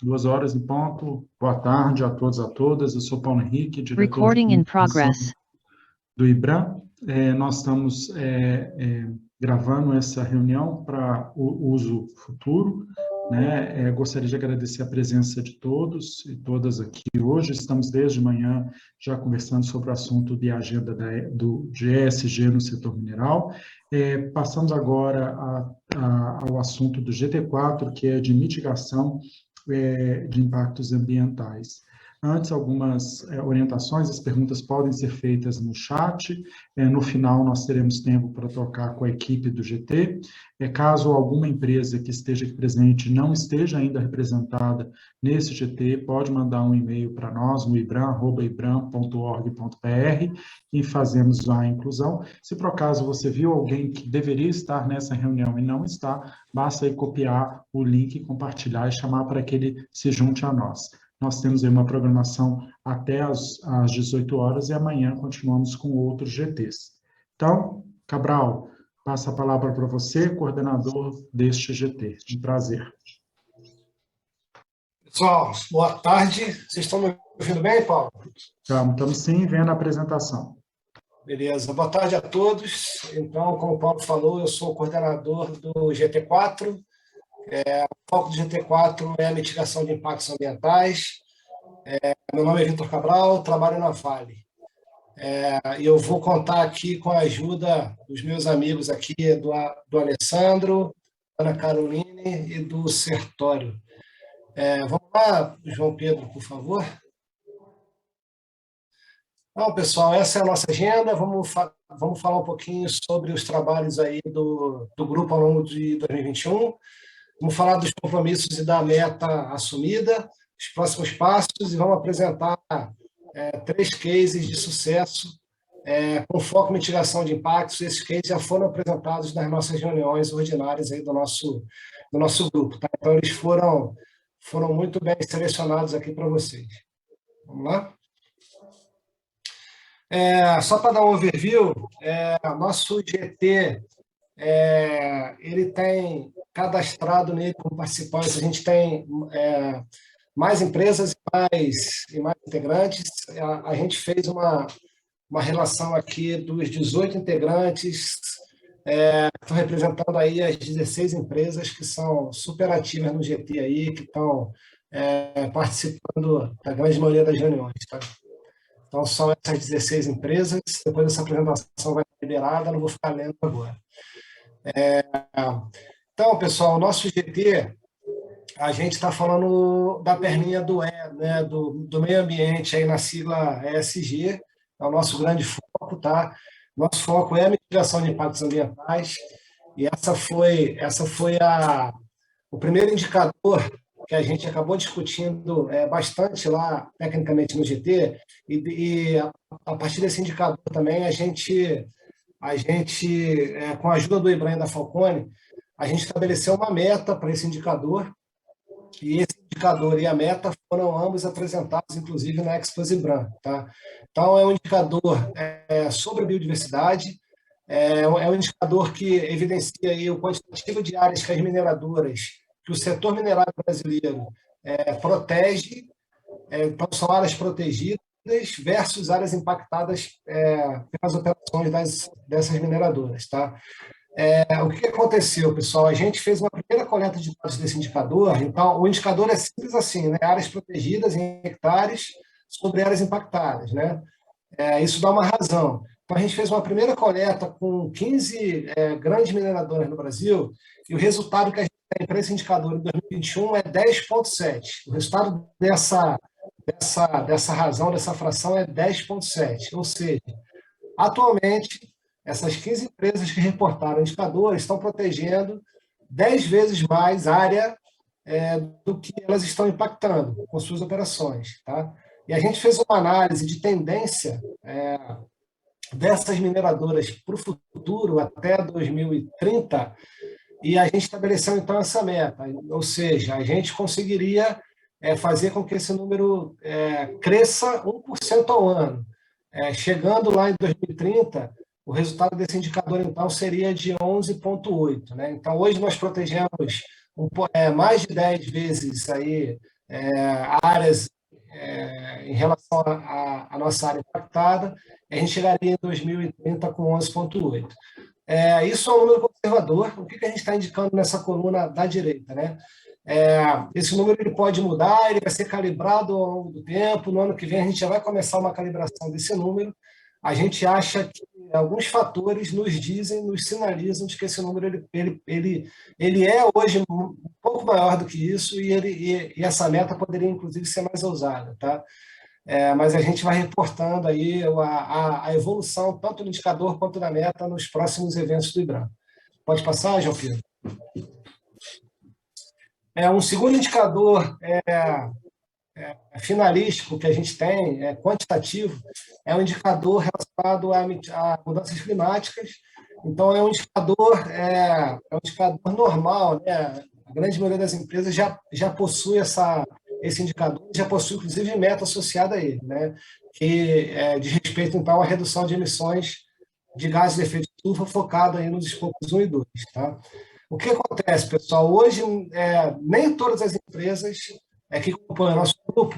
2 horas em ponto. Boa tarde a todos e a todas. Eu sou Paulo Henrique, diretor Recording de in comunicação progress. do IBRAM. Nós estamos gravando essa reunião para o uso futuro, né? Gostaria de agradecer a presença de todos e todas aqui hoje. Estamos desde manhã já conversando sobre o assunto de agenda de ESG no setor mineral. Passamos agora ao assunto do GT4, que é de mitigação de impactos ambientais. Antes, algumas orientações, as perguntas podem ser feitas no chat, no final nós teremos tempo para trocar com a equipe do GT. Caso alguma empresa que esteja aqui presente não esteja ainda representada nesse GT, pode mandar um e-mail para nós no ibram@ibram.org.br e fazemos a inclusão. Se por acaso você viu alguém que deveria estar nessa reunião e não está, basta aí copiar o link, compartilhar e chamar para que ele se junte a nós. Nós temos aí uma programação até às 18 horas e amanhã continuamos com outros GTs. Então, Cabral, passo a palavra para você, coordenador deste GT. Um prazer. Pessoal, boa tarde. Vocês estão me ouvindo bem, Paulo? Estamos sim, vendo a apresentação. Beleza. Boa tarde a todos. Então, como o Paulo falou, eu sou o coordenador do GT4. O foco do GT4 é a mitigação de impactos ambientais. Meu nome é Vitor Cabral, trabalho na Vale. E eu vou contar aqui com a ajuda dos meus amigos aqui, do Alessandro, da Ana Caroline e do Sertório. Vamos lá, João Pedro, por favor. Então, pessoal, essa é a nossa agenda. Vamos falar um pouquinho sobre os trabalhos aí do grupo ao longo de 2021. Vamos falar dos compromissos e da meta assumida, os próximos passos, e vamos apresentar 3 cases de sucesso com foco em mitigação de impactos. Esses cases já foram apresentados nas nossas reuniões ordinárias aí do nosso grupo. Tá? Então, eles foram muito bem selecionados aqui para vocês. Vamos lá? Só para dar um overview, nosso GT, ele tem cadastrado nele como participantes, a gente tem mais empresas e mais integrantes. A gente fez uma relação aqui dos 18 integrantes, estão representando aí as 16 empresas que são super ativas no GT aí, que estão participando da grande maioria das reuniões. Tá? Então, são essas 16 empresas. Depois dessa apresentação vai estar liberada, não vou ficar lendo agora. Então, pessoal, o nosso GT, a gente está falando da perninha do né, do meio ambiente, aí na sigla ESG, é o nosso grande foco, tá? Nosso foco é a mitigação de impactos ambientais, e essa foi o primeiro indicador que a gente acabou discutindo bastante lá, tecnicamente, no GT, e a partir desse indicador também, a gente com a ajuda do IBRAM e da Falcone, a gente estabeleceu uma meta para esse indicador, e esse indicador e a meta foram ambos apresentados, inclusive, na Expo IBRAM. Tá? Então, é um indicador sobre biodiversidade, é um indicador que evidencia aí o quantitativo de áreas que as mineradoras, que o setor minerário brasileiro protege, então são áreas protegidas versus áreas impactadas pelas operações dessas mineradoras. Tá? O que aconteceu, pessoal? A gente fez uma primeira coleta de dados desse indicador. Então, o indicador é simples assim, né? Áreas protegidas em hectares sobre áreas impactadas. Né? Isso dá uma razão. Então, a gente fez uma primeira coleta com 15 grandes mineradoras no Brasil, e o resultado que a gente tem para esse indicador em 2021 é 10,7. O resultado dessa razão, dessa fração, é 10,7. Ou seja, atualmente, essas 15 empresas que reportaram o indicador estão protegendo 10 vezes mais área do que elas estão impactando com suas operações. Tá? E a gente fez uma análise de tendência dessas mineradoras para o futuro, até 2030, e a gente estabeleceu, então, essa meta. Ou seja, a gente conseguiria fazer com que esse número cresça 1% ao ano. Chegando lá em 2030, o resultado desse indicador, então, seria de 11,8. Né? Então, hoje nós protegemos mais de 10 vezes aí, áreas em relação à nossa área impactada, a gente chegaria em 2030 com 11,8. Isso é um número conservador. O que a gente está indicando nessa coluna da direita, né? Esse número ele pode mudar, ele vai ser calibrado ao longo do tempo. No ano que vem a gente já vai começar uma calibração desse número. A gente acha que alguns fatores nos dizem, nos sinalizam de que esse número ele é hoje um pouco maior do que isso e essa meta poderia inclusive ser mais ousada, tá? Mas a gente vai reportando aí a evolução tanto no indicador quanto na meta nos próximos eventos do IBRAM. Pode passar, João Pedro? Um segundo indicador finalístico que a gente tem, quantitativo, é um indicador relacionado a mudanças climáticas. Então, é um indicador normal, né? A grande maioria das empresas já possui esse indicador, já possui, inclusive, meta associada a ele, né? Que diz respeito, então, à redução de emissões de gases de efeito de estufa focado aí nos escopos 1 e 2. Tá? O que acontece, pessoal? Hoje, nem todas as empresas que compõem o nosso grupo,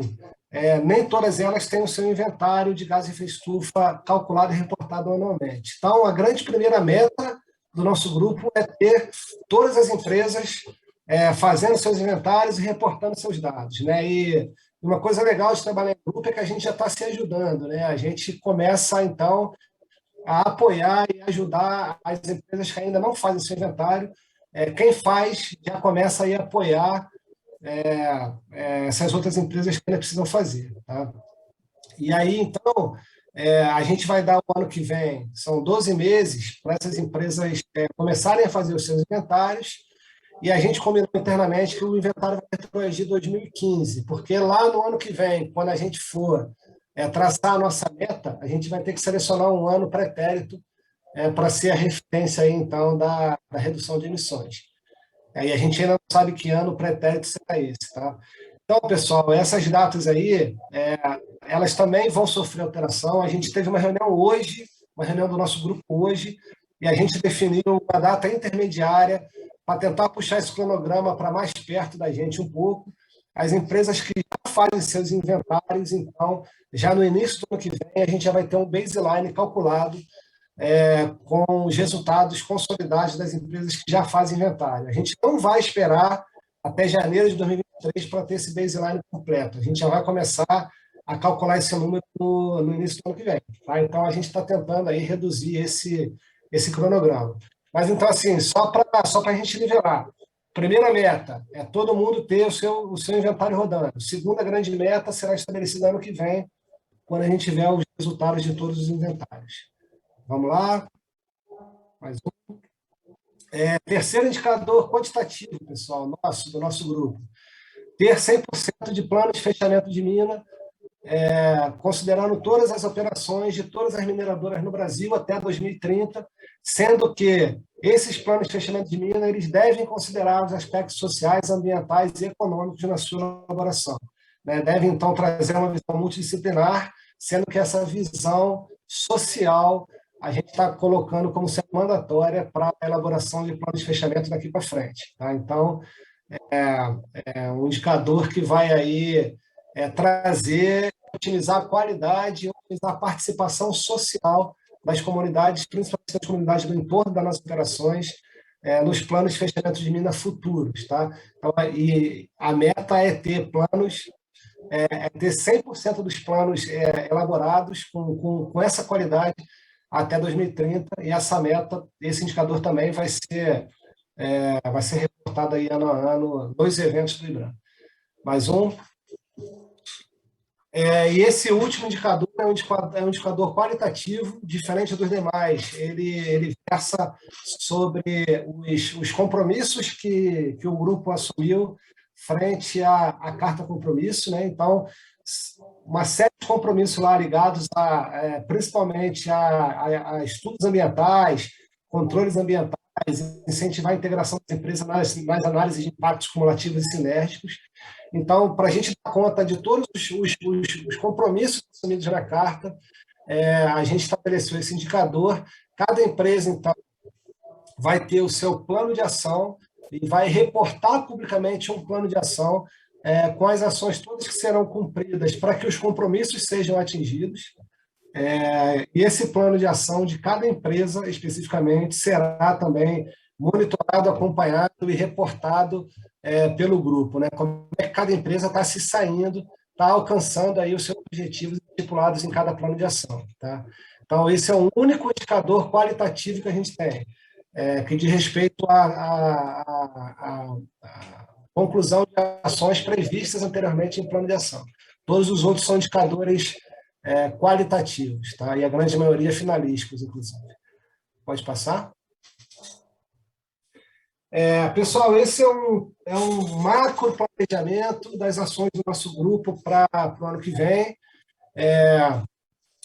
nem todas elas têm o seu inventário de gases de efeito de estufa calculado e reportado anualmente. Então, a grande primeira meta do nosso grupo é ter todas as empresas fazendo seus inventários e reportando seus dados, né? E uma coisa legal de trabalhar em grupo é que a gente já está se ajudando, né? A gente começa, então, a apoiar e ajudar as empresas que ainda não fazem seu inventário. Quem faz já começa a apoiar essas outras empresas que ainda precisam fazer. Tá? E aí, então, a gente vai dar o ano que vem, são 12 meses para essas empresas começarem a fazer os seus inventários, e a gente combinou internamente que o inventário vai retroagir 2015, porque lá no ano que vem, quando a gente for traçar a nossa meta, a gente vai ter que selecionar um ano pretérito para ser a referência aí, então, da redução de emissões. E a gente ainda não sabe que ano o pretérito será esse. Tá? Então, pessoal, essas datas aí, elas também vão sofrer alteração. A gente teve uma reunião hoje, uma reunião do nosso grupo hoje, e a gente definiu uma data intermediária para tentar puxar esse cronograma para mais perto da gente um pouco. As empresas que já fazem seus inventários, então, já no início do ano que vem, a gente já vai ter um baseline calculado com os resultados consolidados das empresas que já fazem inventário. A gente não vai esperar até janeiro de 2023 para ter esse baseline completo. A gente já vai começar a calcular esse número no início do ano que vem. Tá? Então, a gente está tentando aí reduzir esse cronograma. Mas, então, assim, só para a gente nivelar. Primeira meta é todo mundo ter o seu inventário rodando. Segunda grande meta será estabelecida ano que vem, quando a gente tiver os resultados de todos os inventários. Vamos lá. Mais um. Terceiro indicador quantitativo, pessoal, do nosso grupo. Ter 100% de plano de fechamento de mina, considerando todas as operações de todas as mineradoras no Brasil até 2030, sendo que esses planos de fechamento de mina eles devem considerar os aspectos sociais, ambientais e econômicos na sua elaboração. Né? Devem, então, trazer uma visão multidisciplinar, sendo que essa visão social a gente está colocando como sendo mandatória para a elaboração de plano de fechamento daqui para frente. Tá? Então, um indicador que vai aí trazer, otimizar a qualidade e otimizar a participação social das comunidades, principalmente das comunidades do entorno das nossas operações, nos planos de fechamento de mina futuros. Tá? Então, e a meta é ter planos, ter 100% dos planos elaborados com essa qualidade até 2030, e essa meta, esse indicador também vai ser reportado aí ano a ano nos eventos do IBRAM. Mais um. E esse último indicador é um indicador qualitativo, diferente dos demais. Ele versa sobre os compromissos que o grupo assumiu frente à Carta Compromisso, né? Então, uma série de compromissos lá ligados principalmente a estudos ambientais, controles ambientais, incentivar a integração das empresas nas análises de impactos cumulativos e sinérgicos. Então, para a gente dar conta de todos os compromissos assumidos na Carta, a gente estabeleceu esse indicador. Cada empresa, então, vai ter o seu plano de ação e vai reportar publicamente um plano de ação com as ações todas que serão cumpridas para que os compromissos sejam atingidos. E esse plano de ação de cada empresa, especificamente, será também monitorado, acompanhado e reportado pelo grupo, né? Como é que cada empresa está se saindo, está alcançando aí os seus objetivos estipulados em cada plano de ação, tá? Então, esse é o único indicador qualitativo que a gente tem, que diz respeito à conclusão de ações previstas anteriormente em plano de ação. Todos os outros são indicadores qualitativos, tá? E a grande maioria finalísticos, inclusive. Pode passar? Pessoal, esse é um macro planejamento das ações do nosso grupo para o ano que vem.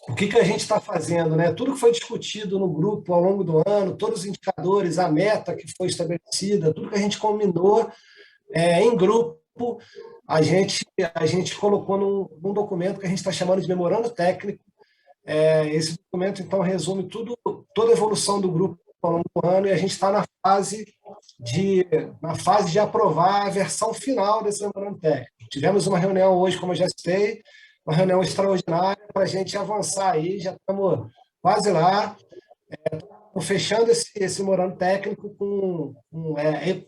O que a gente está fazendo, né? Tudo que foi discutido no grupo ao longo do ano, todos os indicadores, a meta que foi estabelecida, tudo que a gente combinou em grupo, a gente colocou num documento que a gente está chamando de memorando técnico. Esse documento, então, resume toda a evolução do grupo ao longo do ano, e a gente está na fase de aprovar a versão final desse memorando técnico. Tivemos uma reunião hoje, como eu já citei, uma reunião extraordinária para a gente avançar aí, já estamos quase lá, fechando esse memorando técnico,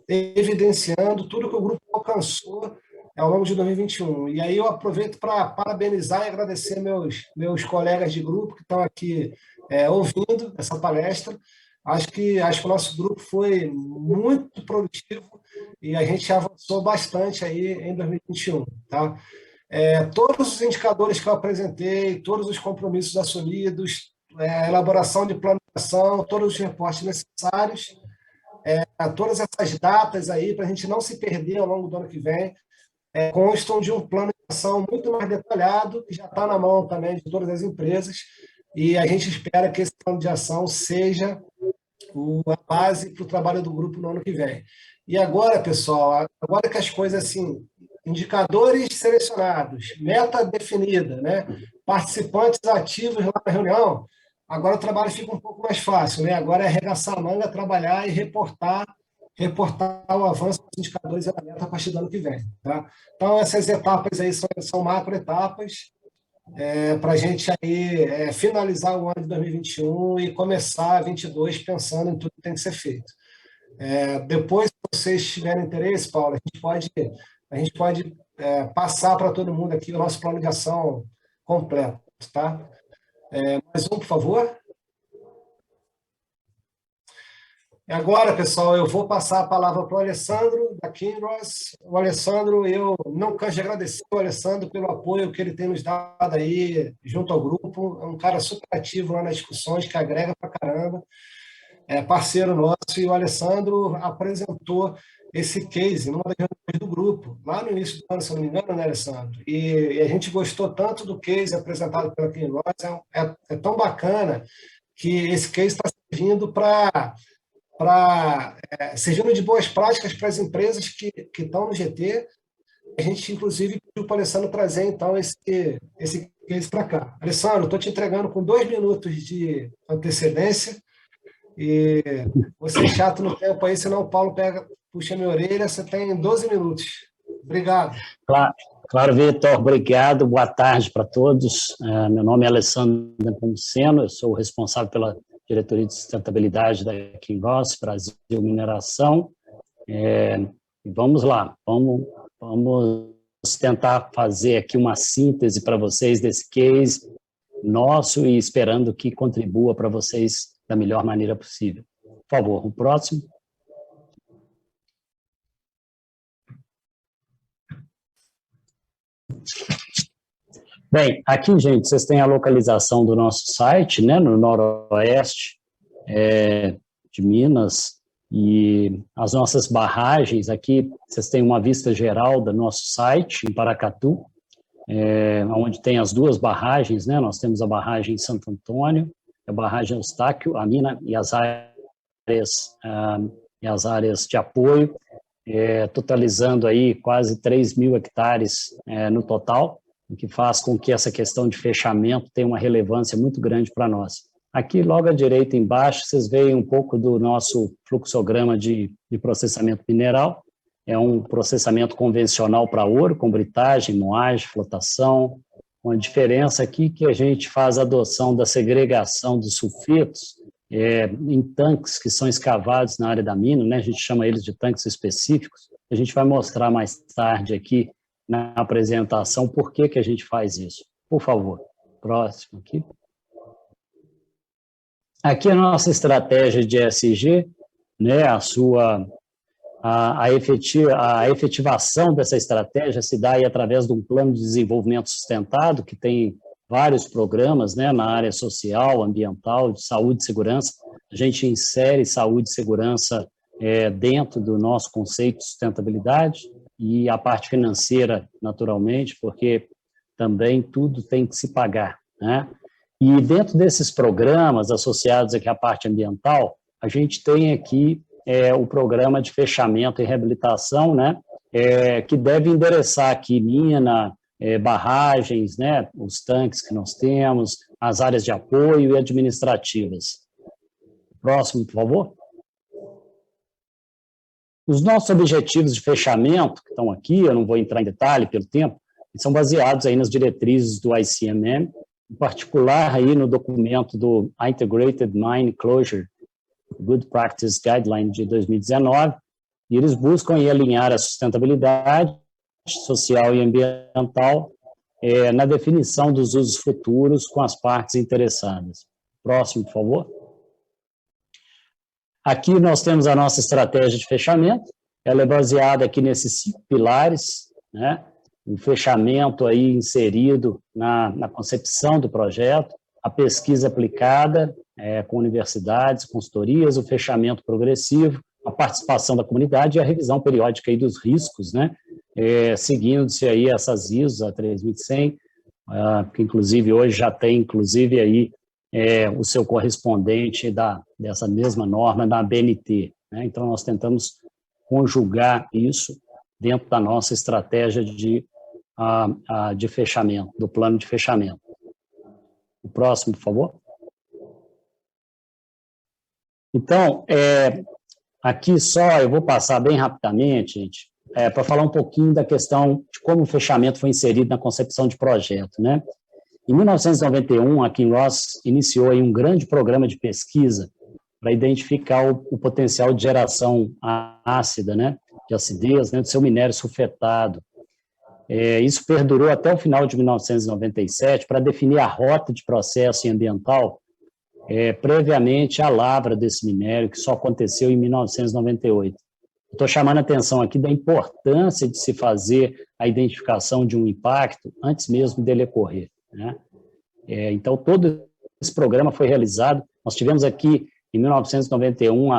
evidenciando tudo que o grupo alcançou ao longo de 2021. E aí eu aproveito para parabenizar e agradecer meus colegas de grupo que estão aqui ouvindo essa palestra. Acho que o nosso grupo foi muito produtivo e a gente avançou bastante aí em 2021. Tá? Todos os indicadores que eu apresentei, todos os compromissos assumidos, elaboração de plano de ação, todos os reportes necessários, todas essas datas aí, para a gente não se perder ao longo do ano que vem, constam de um plano de ação muito mais detalhado, que já está na mão também de todas as empresas, e a gente espera que esse plano de ação seja a base para o trabalho do grupo no ano que vem. E agora, pessoal, agora que as coisas, assim, indicadores selecionados, meta definida, né? Participantes ativos lá na reunião, agora o trabalho fica um pouco mais fácil, né? Agora é arregaçar a manga, trabalhar e reportar o avanço dos indicadores e a meta a partir do ano que vem. Tá? Então, essas etapas aí são macroetapas para a gente aí, finalizar o ano de 2021 e começar 2022 pensando em tudo que tem que ser feito. Depois, se vocês tiverem interesse, Paulo, a gente pode passar para todo mundo aqui o nosso plano de ação completo. Tá? Mais um, por favor. Agora, pessoal, eu vou passar a palavra para o Alessandro, da Kinross. O Alessandro, eu não canso de agradecer ao Alessandro pelo apoio que ele tem nos dado aí junto ao grupo. É um cara super ativo lá nas discussões, que agrega para caramba. É parceiro nosso, e o Alessandro apresentou esse case numa das reuniões do grupo, lá no início do ano, se não me engano, né, Alessandro? E a gente gostou tanto do case apresentado pela Kinross, é tão bacana que esse case está servindo servindo de boas práticas para as empresas que estão no GT. A gente, inclusive, pediu para o Alessandro trazer, então, esse case para cá. Alessandro, estou te entregando com 2 minutos de antecedência, e você é chato no tempo aí, senão o Paulo puxa minha orelha. Você tem 12 minutos. Obrigado. Claro, Vitor, obrigado. Boa tarde para todos. Meu nome é Alessandro Nepomuceno, eu sou o responsável pela Diretoria de Sustentabilidade da Kinross Brasil Mineração. Vamos lá, vamos tentar fazer aqui uma síntese para vocês desse case nosso e esperando que contribua para vocês da melhor maneira possível. Por favor, o próximo. Bem, aqui, gente, vocês têm a localização do nosso site, né, no noroeste de Minas, e as nossas barragens aqui, vocês têm uma vista geral do nosso site, em Paracatu, onde tem as 2 barragens, né, nós temos a barragem Santo Antônio, a barragem Eustáquio, a mina e as áreas de apoio, totalizando aí quase 3.000 hectares no total, o que faz com que essa questão de fechamento tenha uma relevância muito grande para nós. Aqui, logo à direita embaixo, vocês veem um pouco do nosso fluxograma de processamento mineral. É um processamento convencional para ouro, com britagem, moagem, flotação. Uma diferença aqui que a gente faz a adoção da segregação dos sulfitos em tanques que são escavados na área da mina, né? A gente chama eles de tanques específicos. A gente vai mostrar mais tarde aqui na apresentação por que a gente faz isso. Por favor, próximo aqui. Aqui a nossa estratégia de ESG, né, a efetivação dessa estratégia se dá aí através de um plano de desenvolvimento sustentado, que tem vários programas, né, na área social, ambiental, de saúde e segurança. A gente insere saúde e segurança dentro do nosso conceito de sustentabilidade, e a parte financeira, naturalmente, porque também tudo tem que se pagar, né? E dentro desses programas associados aqui à parte ambiental, a gente tem aqui o programa de fechamento e reabilitação, né, que deve endereçar aqui mina, barragens, né, os tanques que nós temos, as áreas de apoio e administrativas. Próximo, por favor. Os nossos objetivos de fechamento, que estão aqui, eu não vou entrar em detalhe pelo tempo, são baseados aí nas diretrizes do ICMM, em particular aí no documento do Integrated Mine Closure Good Practice Guideline de 2019, e eles buscam aí alinhar a sustentabilidade social e ambiental na definição dos usos futuros com as partes interessadas. Próximo, por favor. Aqui nós temos a nossa estratégia de fechamento, ela é baseada aqui nesses 5 pilares, né? O fechamento aí inserido na concepção do projeto, a pesquisa aplicada com universidades, consultorias, o fechamento progressivo, a participação da comunidade e a revisão periódica aí dos riscos, né? Seguindo-se aí essas ISO, a 3100, que inclusive hoje já tem, inclusive aí, o seu correspondente dessa mesma norma da BNT, né? Então nós tentamos conjugar isso dentro da nossa estratégia de fechamento, do plano de fechamento. O próximo, por favor. Então, aqui só eu vou passar bem rapidamente, gente, para falar um pouquinho da questão de como o fechamento foi inserido na concepção de projeto, né? Em 1991, a Kinross iniciou aí um grande programa de pesquisa para identificar o potencial de geração ácida, né, de acidez, né, do seu minério sulfetado. Isso perdurou até o final de 1997 para definir a rota de processo ambiental previamente à lavra desse minério, que só aconteceu em 1998. Estou chamando a atenção aqui da importância de se fazer a identificação de um impacto antes mesmo dele ocorrer, né? Então, todo esse programa foi realizado. Nós tivemos aqui, em 1991,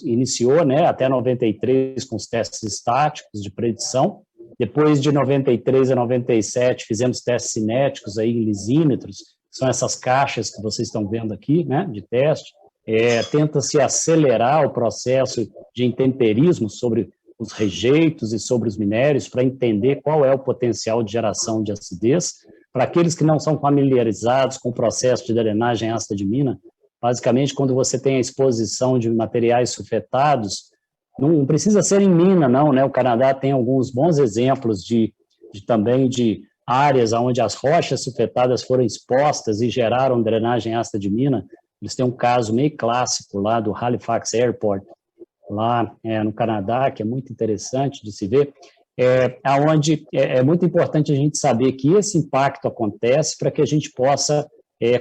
iniciou, né, até 93 com os testes estáticos de predição. Depois de 93 a 97, fizemos testes cinéticos aí em lisímetros, que são essas caixas que vocês estão vendo aqui, né, de teste. Tenta-se acelerar o processo de intemperismo sobre os rejeitos e sobre os minérios para entender qual é o potencial de geração de acidez. Para aqueles que não são familiarizados com o processo de drenagem ácida de mina, basicamente, quando você tem a exposição de materiais sulfetados, não precisa ser em mina, não, né? O Canadá tem alguns bons exemplos também de áreas onde as rochas sulfetadas foram expostas e geraram drenagem ácida de mina. Eles têm um caso meio clássico lá do Halifax Airport, lá no Canadá, que é muito interessante de se ver, onde é muito importante a gente saber que esse impacto acontece para que a gente possa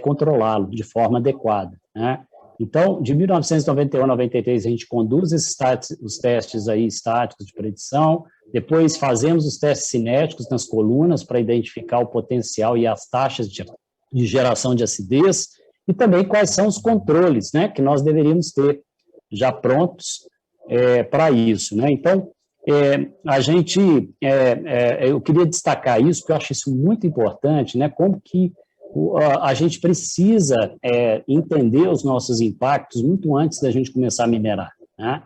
controlá-lo de forma adequada, né? Então, de 1991 a 93, a gente conduz os testes aí estáticos de predição, depois fazemos os testes cinéticos nas colunas para identificar o potencial e as taxas de geração de acidez, e também quais são os controles, né, que nós deveríamos ter já prontos para isso, né? Então, eu queria destacar isso, porque eu acho isso muito importante, né, como que a gente precisa entender os nossos impactos muito antes da gente começar a minerar, né?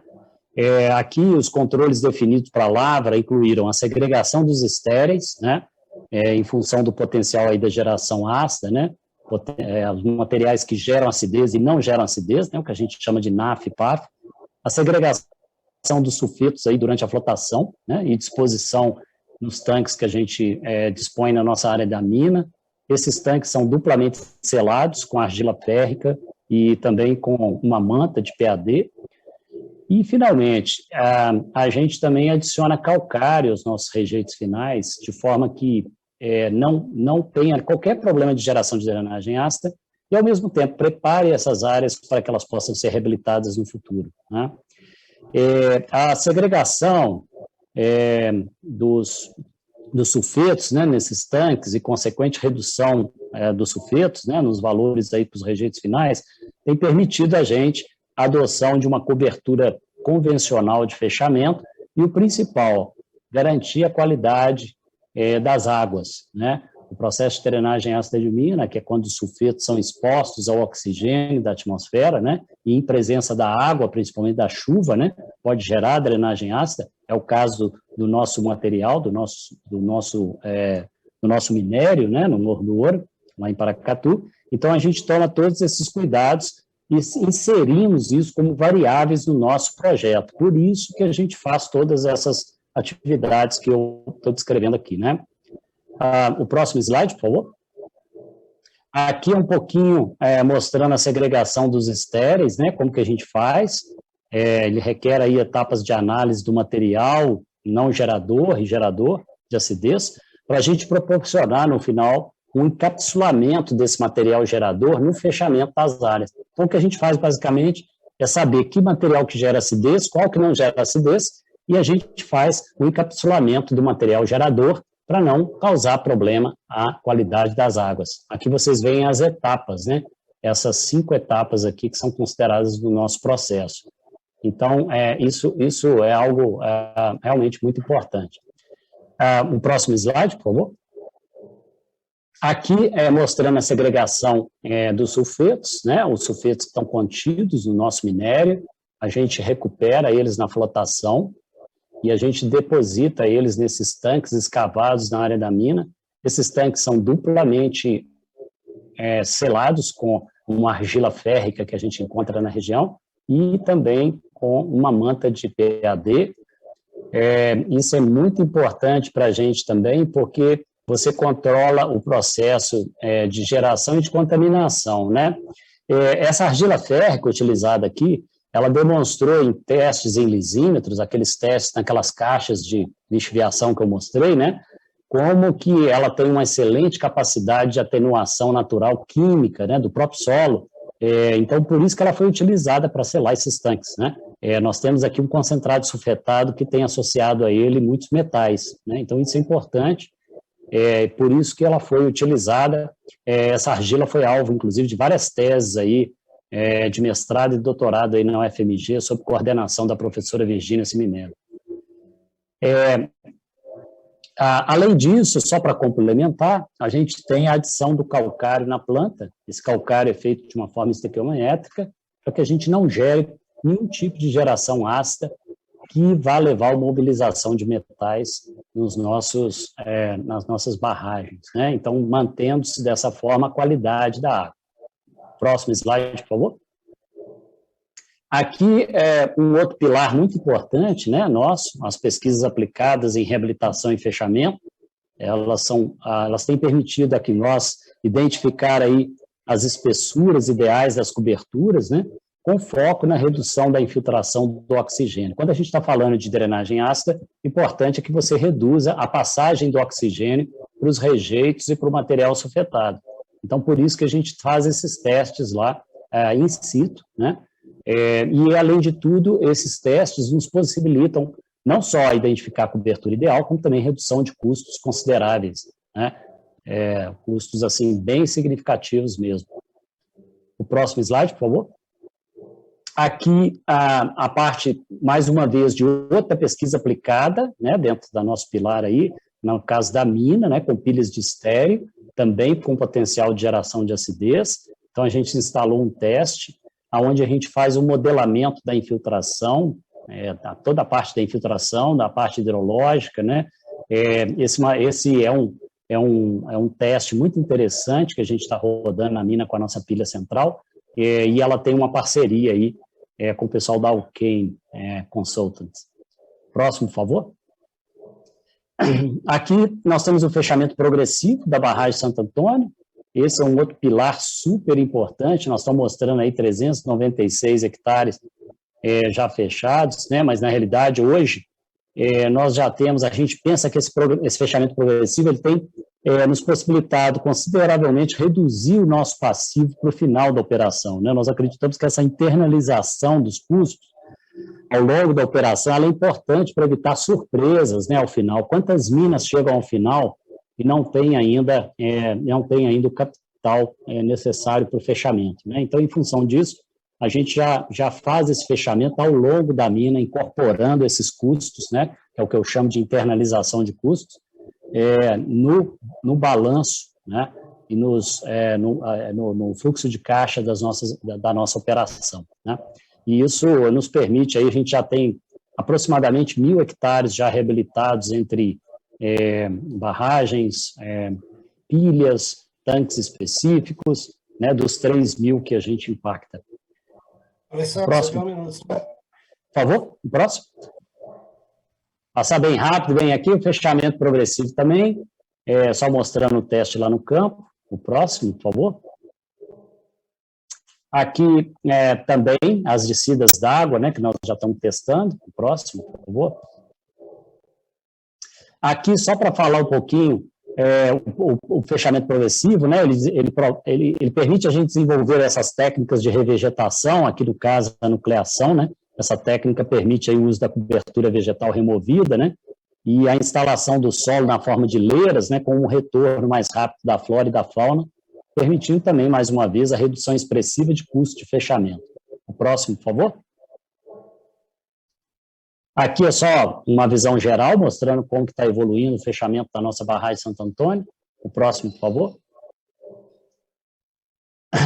Aqui, os controles definidos para a lavra incluíram a segregação dos estéreis, né, em função do potencial aí da geração ácida, né, os materiais que geram acidez e não geram acidez, né, o que a gente chama de NAF e PAF, a segregação dos sulfetos aí durante a flotação, né, e disposição nos tanques que a gente dispõe na nossa área da mina. Esses tanques são duplamente selados com argila férrica e também com uma manta de PAD. E, finalmente, a gente também adiciona calcário aos nossos rejeitos finais, de forma que não tenha qualquer problema de geração de drenagem ácida e, ao mesmo tempo, prepare essas áreas para que elas possam ser reabilitadas no futuro, né? A segregação dos sulfetos, né, nesses tanques e consequente redução dos sulfetos, né, nos valores aí para os rejeitos finais, tem permitido a gente a adoção de uma cobertura convencional de fechamento e o principal, garantir a qualidade das águas, né? O processo de drenagem ácida de mina, que é quando os sulfetos são expostos ao oxigênio da atmosfera, né, e em presença da água, principalmente da chuva, né, pode gerar drenagem ácida, é o caso do nosso material, do nosso minério, né, no Morro do Ouro, lá em Paracatu. Então, a gente toma todos esses cuidados e inserimos isso como variáveis no nosso projeto. Por isso que a gente faz todas essas atividades que eu estou descrevendo aqui, né? O próximo slide, por favor. Aqui é um pouquinho mostrando a segregação dos estéreis, né? Como que a gente faz. Ele requer aí etapas de análise do material não gerador e gerador de acidez, para a gente proporcionar, no final, um encapsulamento desse material gerador no fechamento das áreas. Então, o que a gente faz, basicamente, é saber que material que gera acidez, qual que não gera acidez, e a gente faz o encapsulamento do material gerador para não causar problema à qualidade das águas. Aqui vocês veem as etapas, né? Essas 5 etapas aqui que são consideradas no nosso processo. Então, isso é algo realmente muito importante. O próximo slide, por favor. Aqui mostrando a segregação dos sulfetos, né? Os sulfetos estão contidos no nosso minério, a gente recupera eles na flotação e a gente deposita eles nesses tanques escavados na área da mina. Esses tanques são duplamente selados com uma argila férrica que a gente encontra na região e também com uma manta de PAD. Isso é muito importante para a gente também, porque você controla o processo de geração e de contaminação, né? Essa argila férrica utilizada aqui, ela demonstrou em testes em lisímetros, aqueles testes naquelas caixas de lixiviação que eu mostrei, né? Como que ela tem uma excelente capacidade de atenuação natural química, né, do próprio solo. Então, por isso que ela foi utilizada para selar esses tanques, né? Nós temos aqui um concentrado sulfetado que tem associado a ele muitos metais, né? Então, isso é importante. Por isso que ela foi utilizada. Essa argila foi alvo, inclusive, de várias teses aí, de mestrado e doutorado aí na UFMG, sob coordenação da professora Virgínia Siminelli. Além disso, só para complementar, a gente tem a adição do calcário na planta. Esse calcário é feito de uma forma estequiométrica, para que a gente não gere nenhum tipo de geração ácida que vá levar à mobilização de metais nas nossas barragens, né? Então, mantendo-se dessa forma a qualidade da água. Próximo slide, por favor. Aqui é um outro pilar muito importante, né, nosso, as pesquisas aplicadas em reabilitação e fechamento. Elas têm permitido aqui nós identificar aí as espessuras ideais das coberturas, né, com foco na redução da infiltração do oxigênio. Quando a gente está falando de drenagem ácida, o importante é que você reduza a passagem do oxigênio para os rejeitos e para o material sulfetado. Então, por isso que a gente faz esses testes lá in situ, né? E, além de tudo, esses testes nos possibilitam não só identificar a cobertura ideal, como também redução de custos consideráveis, né? Custos, assim, bem significativos mesmo. O próximo slide, por favor. Aqui, a parte, mais uma vez, de outra pesquisa aplicada, né, dentro da nosso pilar aí, no caso da mina, né, com pilhas de estéreo, também com potencial de geração de acidez. Então, a gente instalou um teste, onde a gente faz o modelamento da infiltração, toda a parte da infiltração, da parte hidrológica, né? Esse é é um teste muito interessante que a gente está rodando na mina com a nossa pilha central, e ela tem uma parceria aí com o pessoal da Alkane Consultants. Próximo, por favor. Aqui nós temos o fechamento progressivo da barragem Santo Antônio. Esse é um outro pilar super importante. Nós estamos mostrando aí 396 hectares já fechados, né? Mas na realidade hoje nós já temos, a gente pensa que esse fechamento progressivo ele tem nos possibilitado consideravelmente reduzir o nosso passivo para o final da operação, né? Nós acreditamos que essa internalização dos custos ao longo da operação ela é importante para evitar surpresas, né, ao final. Quantas minas chegam ao final e não tem ainda o capital necessário para o fechamento, né? Então, em função disso, a gente já faz esse fechamento ao longo da mina, incorporando esses custos, né, que é o que eu chamo de internalização de custos, no balanço, né, e no fluxo de caixa da nossa operação, né? E isso nos permite, aí a gente já tem aproximadamente 1.000 hectares já reabilitados entre barragens, pilhas, tanques específicos, né, dos 3.000 que a gente impacta. Próximo. Por favor, o próximo. Passar bem rápido, bem aqui, o fechamento progressivo também, só mostrando o teste lá no campo. O próximo, por favor. Aqui também as descidas d'água, né, que nós já estamos testando. O próximo, por favor. Aqui, só para falar um pouquinho, o fechamento progressivo, né, ele permite a gente desenvolver essas técnicas de revegetação, aqui no caso a nucleação, né, essa técnica permite aí o uso da cobertura vegetal removida, né, e a instalação do solo na forma de leiras, né, com um retorno mais rápido da flora e da fauna, permitindo também, mais uma vez, a redução expressiva de custo de fechamento. O próximo, por favor. Aqui é só uma visão geral, mostrando como que está evoluindo o fechamento da nossa barragem Santo Antônio. O próximo, por favor.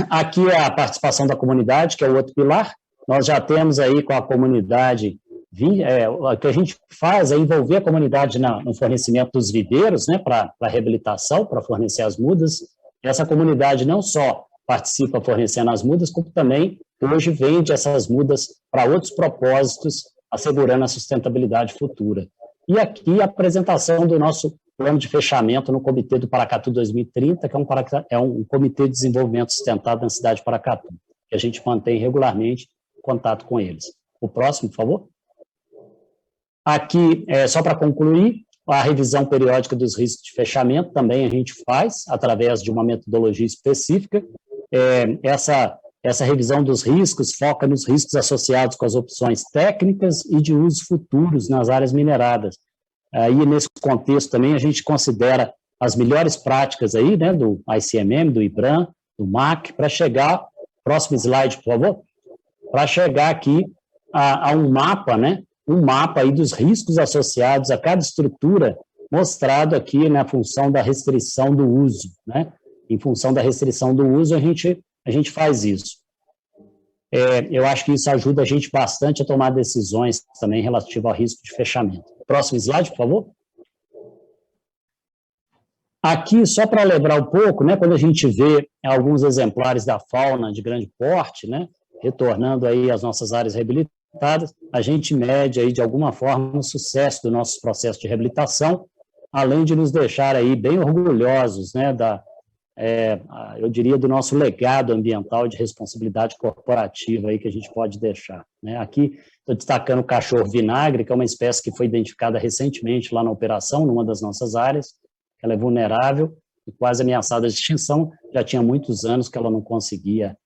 Aqui é a participação da comunidade, que é o outro pilar. Nós já temos aí com a comunidade, o que a gente faz é envolver a comunidade no fornecimento dos viveiros, né, para reabilitação, para fornecer as mudas. Essa comunidade não só participa fornecendo as mudas, como também hoje vende essas mudas para outros propósitos, assegurando a sustentabilidade futura. E aqui a apresentação do nosso plano de fechamento no Comitê do Paracatu 2030, que é um comitê de desenvolvimento sustentável na cidade de Paracatu, que a gente mantém regularmente contato com eles. O próximo, por favor. Aqui, só para concluir, a revisão periódica dos riscos de fechamento também a gente faz através de uma metodologia específica. Essa revisão dos riscos foca nos riscos associados com as opções técnicas e de usos futuros nas áreas mineradas. Aí, nesse contexto também, a gente considera as melhores práticas aí, né, do ICMM, do IBRAM, do MAC, para chegar, próximo slide, por favor, para chegar aqui a um mapa, né, um mapa aí dos riscos associados a cada estrutura, mostrado aqui na função da restrição do uso, né? Em função da restrição do uso, a gente faz isso. Eu acho que isso ajuda a gente bastante a tomar decisões também relativas ao risco de fechamento. Próximo slide, por favor. Aqui, só para lembrar um pouco, né, quando a gente vê alguns exemplares da fauna de grande porte, né, retornando aí às nossas áreas reabilitadas, a gente mede aí de alguma forma o sucesso do nosso processo de reabilitação, além de nos deixar aí bem orgulhosos, né, eu diria do nosso legado ambiental de responsabilidade corporativa aí que a gente pode deixar, né? Aqui estou destacando o cachorro vinagre, que é uma espécie que foi identificada recentemente lá na operação, numa das nossas áreas. Ela é vulnerável e quase ameaçada de extinção, já tinha muitos anos que ela não conseguia,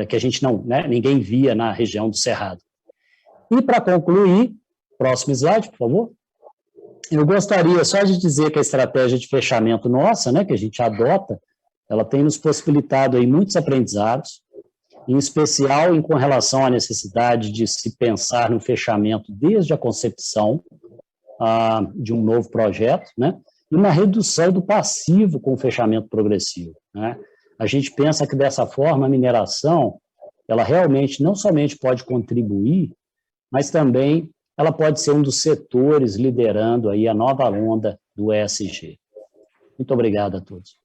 que a gente não, né, ninguém via na região do Cerrado. E para concluir, próximo slide, por favor. Eu gostaria só de dizer que a estratégia de fechamento nossa, né, que a gente adota, ela tem nos possibilitado aí muitos aprendizados, em especial com relação à necessidade de se pensar no fechamento desde a concepção de um novo projeto, né, e uma redução do passivo com o fechamento progressivo, né. A gente pensa que dessa forma a mineração, ela realmente não somente pode contribuir, mas também ela pode ser um dos setores liderando aí a nova onda do ESG. Muito obrigado a todos.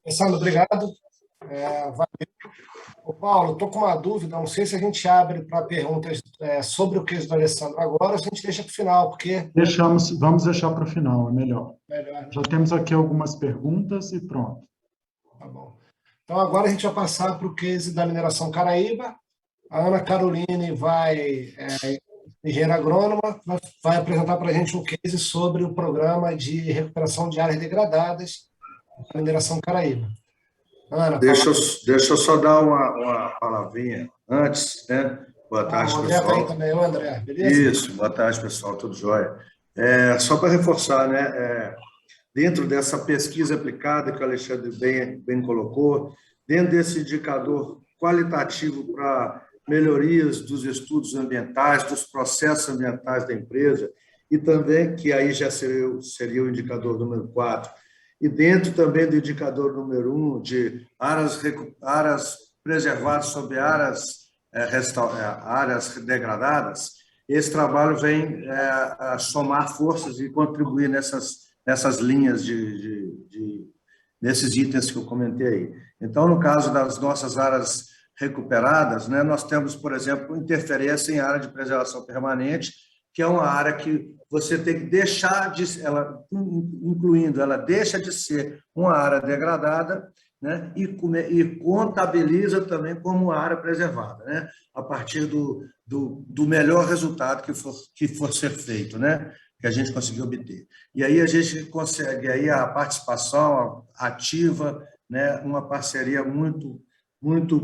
Alessandro, obrigado. Valeu. Ô, Paulo, estou com uma dúvida, não sei se a gente abre para perguntas sobre o case do Alessandro agora, ou se a gente deixa para o final, porque... Vamos deixar para o final, é melhor. Melhor, né? Já temos aqui algumas perguntas e pronto. Tá bom. Então, agora a gente vai passar para o case da mineração Caraíba. A Ana Caroline engenheira agrônoma, vai apresentar para a gente um case sobre o programa de recuperação de áreas degradadas da mineração Caraíba. Ana, deixa eu só dar uma palavrinha antes, né? Boa tarde, o André pessoal. tá aí também, o André, beleza? Isso, boa tarde, pessoal, tudo jóia. Só para reforçar, né? Dentro dessa pesquisa aplicada que o Alexandre bem colocou, dentro desse indicador qualitativo para melhorias dos estudos ambientais, dos processos ambientais da empresa, e também, que aí já seria o indicador número 4, e dentro também do indicador número 1, de áreas preservadas sobre áreas degradadas, esse trabalho vem a somar forças e contribuir nessas linhas nesses itens que eu comentei aí. Então, no caso das nossas áreas recuperadas, né, nós temos, por exemplo, interferência em área de preservação permanente, que é uma área que você tem que deixar ela deixa de ser uma área degradada, né, e contabiliza também como área preservada, né, a partir do melhor resultado que for ser feito, né, que a gente conseguiu obter. E aí a gente consegue aí a participação ativa, né, uma parceria muito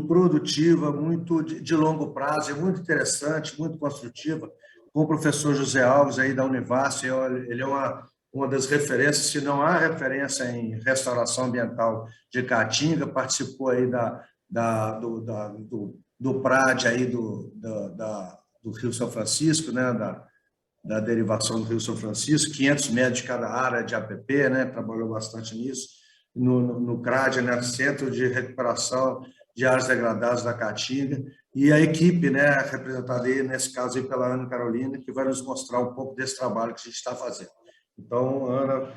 produtiva, muito de longo prazo, é muito interessante, muito construtiva, com o professor José Alves aí da Univasf. Ele é uma das referências, se não há referência em restauração ambiental de Caatinga, participou aí do PRAD aí do Rio São Francisco, né, da derivação do Rio São Francisco, 500 metros de cada área de APP, né, trabalhou bastante nisso, no CRAD, né, Centro de Recuperação de Áreas Degradadas da Caatinga, e a equipe, né, representada aí, nesse caso aí pela Ana Carolina, que vai nos mostrar um pouco desse trabalho que a gente está fazendo. Então, Ana,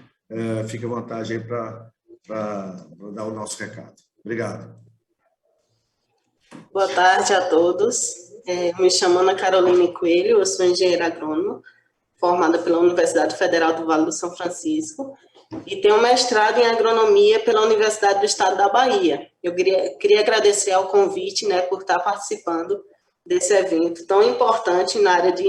fique à vontade aí para dar o nosso recado. Obrigado. Boa tarde a todos. Me chamo Ana Carolina Coelho, eu sou engenheira agrônoma, formada pela Universidade Federal do Vale do São Francisco, e tenho mestrado em agronomia pela Universidade do Estado da Bahia. Eu queria agradecer ao convite, né, por estar participando desse evento tão importante na área de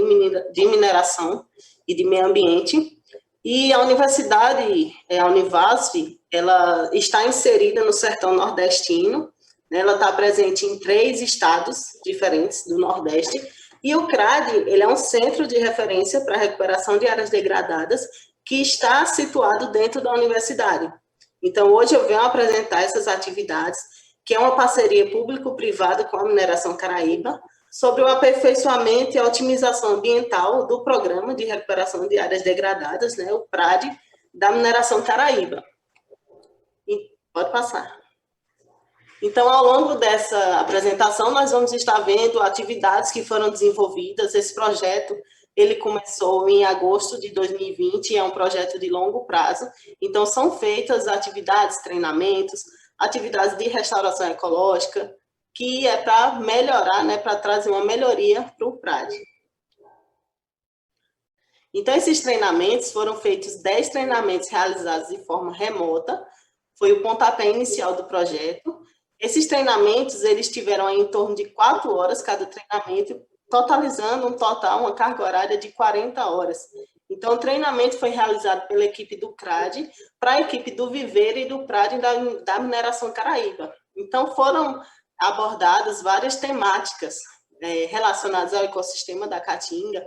mineração e de meio ambiente. E a universidade, a Univasf, ela está inserida no sertão nordestino, né, ela está presente em 3 estados diferentes do Nordeste, e o CRAD, ele é um centro de referência para a recuperação de áreas degradadas, que está situado dentro da universidade. Então, hoje eu venho apresentar essas atividades, que é uma parceria público-privada com a Mineração Caraíba, sobre o aperfeiçoamento e a otimização ambiental do Programa de Recuperação de Áreas Degradadas, né, o PRAD, da Mineração Caraíba. Pode passar. Então, ao longo dessa apresentação, nós vamos estar vendo atividades que foram desenvolvidas. Esse projeto, ele começou em agosto de 2020, é um projeto de longo prazo. Então, são feitas atividades, treinamentos, atividades de restauração ecológica, que é para melhorar, né, para trazer uma melhoria para o PRAD. Então, esses treinamentos foram feitos 10 treinamentos realizados de forma remota, foi o pontapé inicial do projeto. Esses treinamentos, eles tiveram em torno de 4 horas cada treinamento, totalizando uma carga horária de 40 horas. Então, o treinamento foi realizado pela equipe do CRAD, para a equipe do Viveiro e do PRAD da Mineração Caraíba. Então, foram abordadas várias temáticas relacionadas ao ecossistema da Caatinga,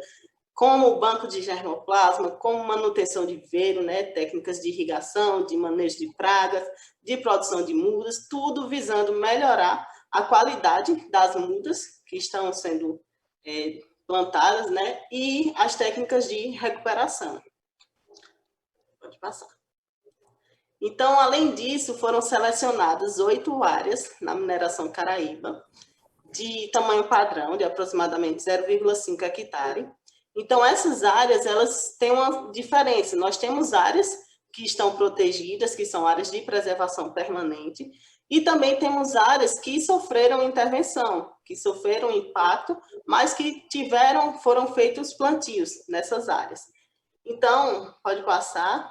como o banco de germoplasma, como manutenção de viveiro, né, técnicas de irrigação, de manejo de pragas, de produção de mudas, tudo visando melhorar a qualidade das mudas que estão sendo plantadas, né, e as técnicas de recuperação. Pode passar. Então, além disso, foram selecionadas 8 áreas na Mineração Caraíba, de tamanho padrão, de aproximadamente 0,5 hectare. Então, essas áreas, elas têm uma diferença. Nós temos áreas que estão protegidas, que são áreas de preservação permanente, e também temos áreas que sofreram intervenção, que sofreram impacto, mas que foram feitos plantios nessas áreas. Então, pode passar.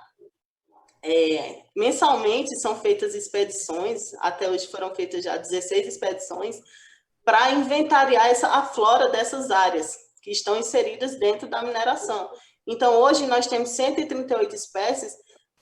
Mensalmente são feitas expedições, até hoje foram feitas já 16 expedições, para inventariar a flora dessas áreas que estão inseridas dentro da mineração. Então, hoje nós temos 138 espécies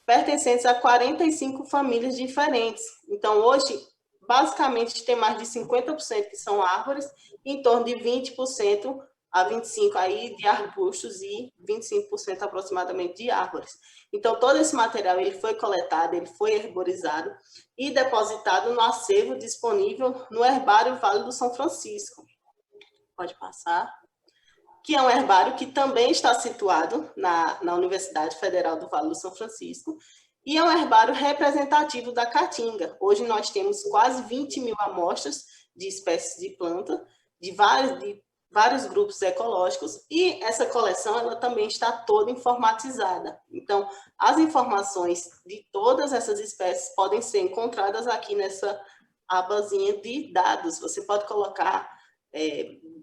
pertencentes a 45 famílias diferentes. Então, hoje, basicamente, tem mais de 50% que são árvores, em torno de 20% a 25% aí de arbustos e 25% aproximadamente de árvores. Então, todo esse material ele foi coletado, ele foi herborizado e depositado no acervo disponível no Herbário Vale do São Francisco. Pode passar. Que é um herbário que também está situado na Universidade Federal do Vale do São Francisco, e é um herbário representativo da caatinga. Hoje nós temos quase 20 mil amostras de espécies de planta, de vários grupos ecológicos, e essa coleção ela também está toda informatizada. Então, as informações de todas essas espécies podem ser encontradas aqui nessa abazinha de dados. Você pode colocar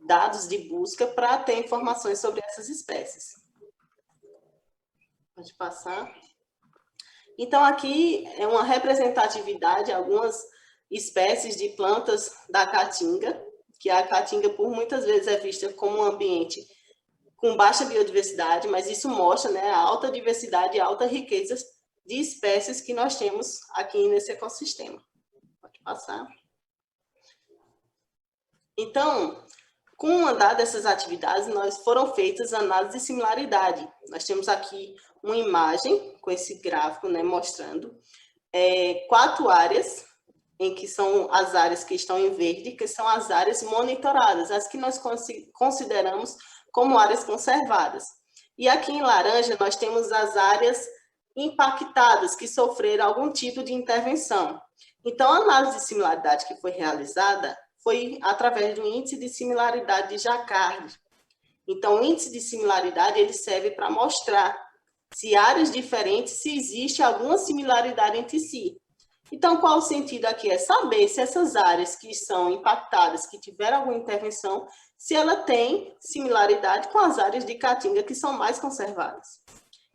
dados de busca para ter informações sobre essas espécies. Pode passar. Então, aqui é uma representatividade de algumas espécies de plantas da caatinga, que a caatinga, por muitas vezes, é vista como um ambiente com baixa biodiversidade, mas isso mostra, né, a alta diversidade e alta riqueza de espécies que nós temos aqui nesse ecossistema. Pode passar. Então, com o andar dessas atividades, foram feitas análises de similaridade. Nós temos aqui uma imagem com esse gráfico, né, mostrando 4 áreas, em que são as áreas que estão em verde, que são as áreas monitoradas, as que nós consideramos como áreas conservadas. E aqui em laranja nós temos as áreas impactadas, que sofreram algum tipo de intervenção. Então, a análise de similaridade que foi realizada foi através do índice de similaridade de Jacquard. Então, o índice de similaridade ele serve para mostrar se áreas diferentes, se existe alguma similaridade entre si. Então, qual o sentido aqui? É saber se essas áreas que são impactadas, que tiveram alguma intervenção, se ela tem similaridade com as áreas de caatinga que são mais conservadas.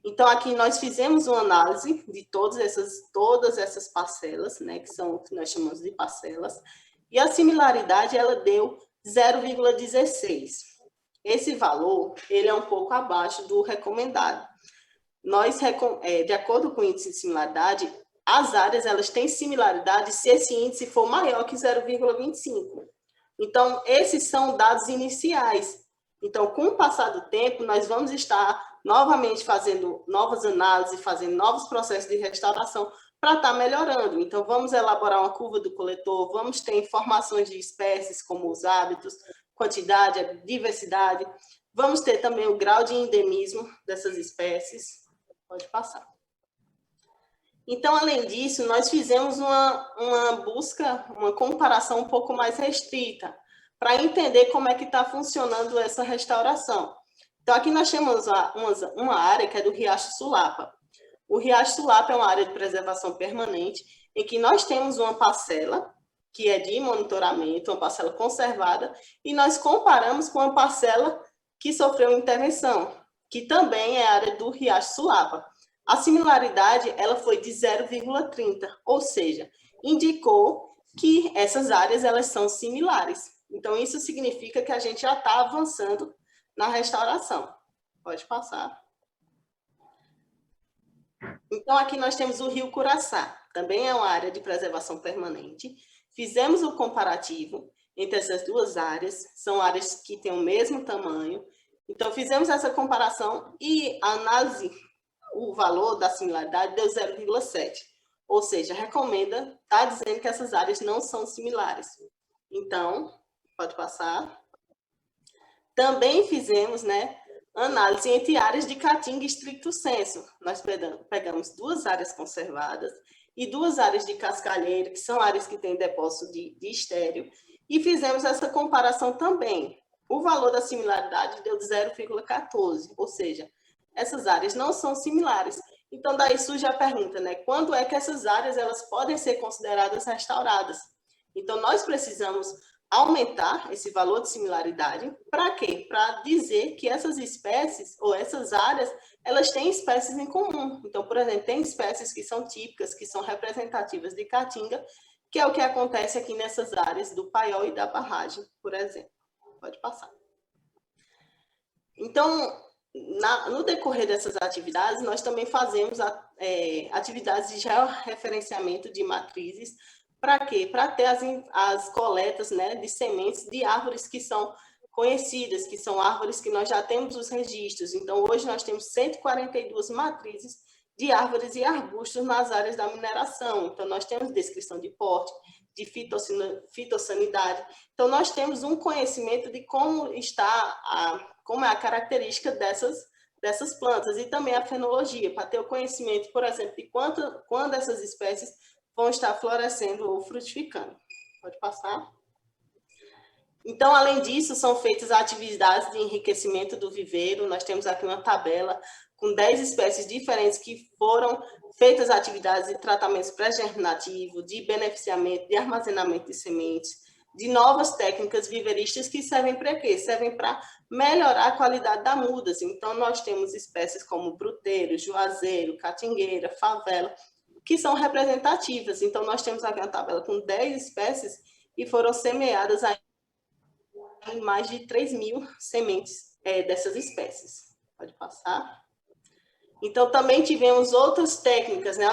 Então, aqui nós fizemos uma análise de todas essas parcelas, né, que nós chamamos de parcelas, e a similaridade ela deu 0,16. Esse valor ele é um pouco abaixo do recomendado. De acordo com o índice de similaridade, as áreas elas têm similaridade se esse índice for maior que 0,25. Então, esses são dados iniciais. Então, com o passar do tempo, nós vamos estar novamente fazendo novas análises, fazendo novos processos de restauração para estar melhorando. Então, vamos elaborar uma curva do coletor, vamos ter informações de espécies, como os hábitos, quantidade, a diversidade. Vamos ter também o grau de endemismo dessas espécies. Pode passar. Então, além disso, nós fizemos uma busca, uma comparação um pouco mais restrita, para entender como é que está funcionando essa restauração. Então, aqui nós temos uma área que é do Riacho Sulapa. O Riacho Sulapa é uma área de preservação permanente, em que nós temos uma parcela, que é de monitoramento, uma parcela conservada, e nós comparamos com a parcela que sofreu intervenção, que também é a área do Riacho Sulapa. A similaridade ela foi de 0,30, ou seja, indicou que essas áreas elas são similares. Então, isso significa que a gente já está avançando na restauração. Pode passar. Então, aqui nós temos o Rio Curaçá, também é uma área de preservação permanente. Fizemos o comparativo entre essas duas áreas, são áreas que têm o mesmo tamanho. Então, fizemos essa comparação e a análise, o valor da similaridade deu 0,7. Ou seja, está dizendo que essas áreas não são similares. Então, pode passar. Também fizemos, né, análise entre áreas de caatinga estricto sensu. Nós pegamos 2 áreas conservadas e 2 áreas de cascalheira, que são áreas que têm depósito de estéreo, e fizemos essa comparação também. O valor da similaridade deu 0,14, ou seja, essas áreas não são similares. Então, daí surge a pergunta, né? Quando é que essas áreas elas podem ser consideradas restauradas? Então, nós precisamos aumentar esse valor de similaridade. Para quê? Para dizer que essas espécies ou essas áreas, elas têm espécies em comum. Então, por exemplo, tem espécies que são típicas, que são representativas de Caatinga, que é o que acontece aqui nessas áreas do Paiol e da Barragem, por exemplo. Pode passar. Então, no decorrer dessas atividades, nós também fazemos atividades de georreferenciamento de matrizes. Para quê? Para ter as coletas, né, de sementes de árvores que são conhecidas, que são árvores que nós já temos os registros. Então, hoje nós temos 142 matrizes de árvores e arbustos nas áreas da mineração. Então, nós temos descrição de porte, de fitossanidade. Então, nós temos um conhecimento de como como é a característica dessas plantas e também a fenologia, para ter o conhecimento, por exemplo, de quando essas espécies vão estar florescendo ou frutificando. Pode passar. Então, além disso, são feitas atividades de enriquecimento do viveiro. Nós temos aqui uma tabela com 10 espécies diferentes que foram feitas atividades de tratamentos pré-germinativo, de beneficiamento, de armazenamento de sementes, de novas técnicas viveiristas que servem para quê? Servem para melhorar a qualidade da mudas. Então, nós temos espécies como bruteiro, juazeiro, catingueira, favela, que são representativas. Então, nós temos aqui uma tabela com 10 espécies e foram semeadas em mais de 3.000 sementes dessas espécies. Pode passar. Então, também tivemos outras técnicas, né?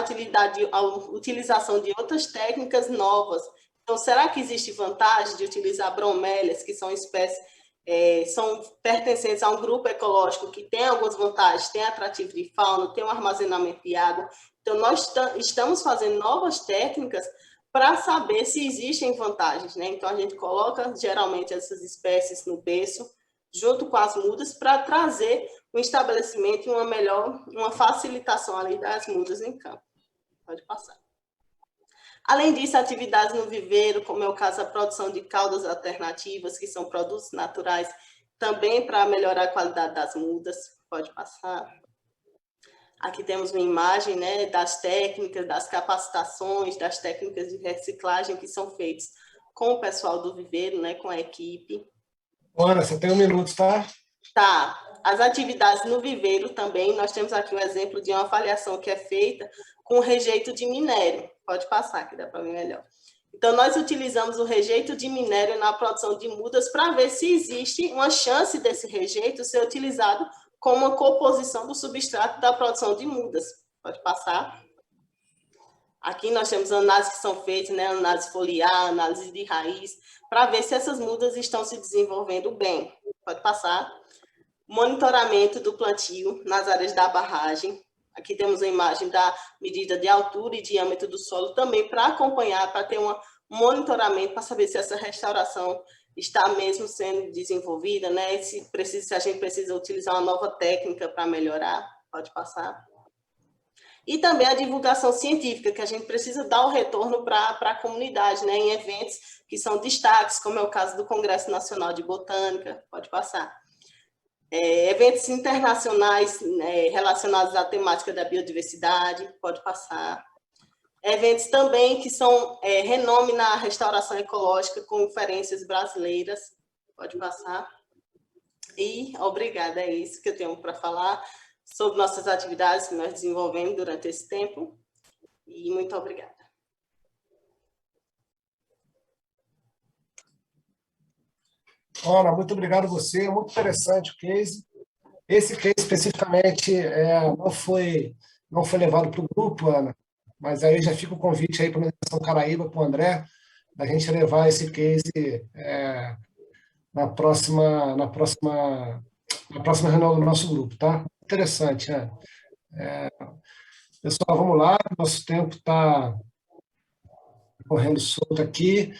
A utilização de outras técnicas novas. Então, será que existe vantagem de utilizar bromélias, que são espécies, são pertencentes a um grupo ecológico que tem algumas vantagens, tem atrativo de fauna, tem um armazenamento de água. Então, nós estamos fazendo novas técnicas para saber se existem vantagens, né? Então, a gente coloca, geralmente, essas espécies no berço, junto com as mudas, para trazer um estabelecimento e uma facilitação ali das mudas em campo. Pode passar. Além disso, atividades no viveiro, como é o caso da produção de caldas alternativas, que são produtos naturais, também para melhorar a qualidade das mudas. Pode passar. Aqui temos uma imagem, né, das técnicas, das capacitações, das técnicas de reciclagem que são feitas com o pessoal do viveiro, né, com a equipe. Ana, você tem 1 minuto, tá? Tá. As atividades no viveiro também, nós temos aqui um exemplo de uma avaliação que é feita com rejeito de minério. Pode passar, que dá para ver melhor. Então, nós utilizamos o rejeito de minério na produção de mudas para ver se existe uma chance desse rejeito ser utilizado como uma composição do substrato da produção de mudas. Pode passar. Aqui nós temos análises que são feitas, né, análise foliar, análise de raiz, para ver se essas mudas estão se desenvolvendo bem. Pode passar. Monitoramento do plantio nas áreas da barragem. Aqui temos a imagem da medida de altura e diâmetro do solo também para acompanhar, para ter um monitoramento, para saber se essa restauração está mesmo sendo desenvolvida, né? Se a gente precisa utilizar uma nova técnica para melhorar. Pode passar. E também a divulgação científica, que a gente precisa dar o retorno para a comunidade, né? Em eventos que são destaques, como é o caso do Congresso Nacional de Botânica. Pode passar. Eventos internacionais, né, relacionados à temática da biodiversidade, pode passar. Eventos também que são renome na restauração ecológica, conferências brasileiras, pode passar. E obrigada, é isso que eu tenho para falar sobre nossas atividades que nós desenvolvemos durante esse tempo. E muito obrigada. Ana, muito obrigado a você, muito interessante o case. Esse case especificamente não foi levado para o grupo, Ana, mas aí já fica o convite aí para a Mineração Caraíba, para o André, da gente levar esse case na próxima reunião do nosso grupo, tá? Interessante, né? Pessoal, vamos lá, nosso tempo está correndo solto aqui.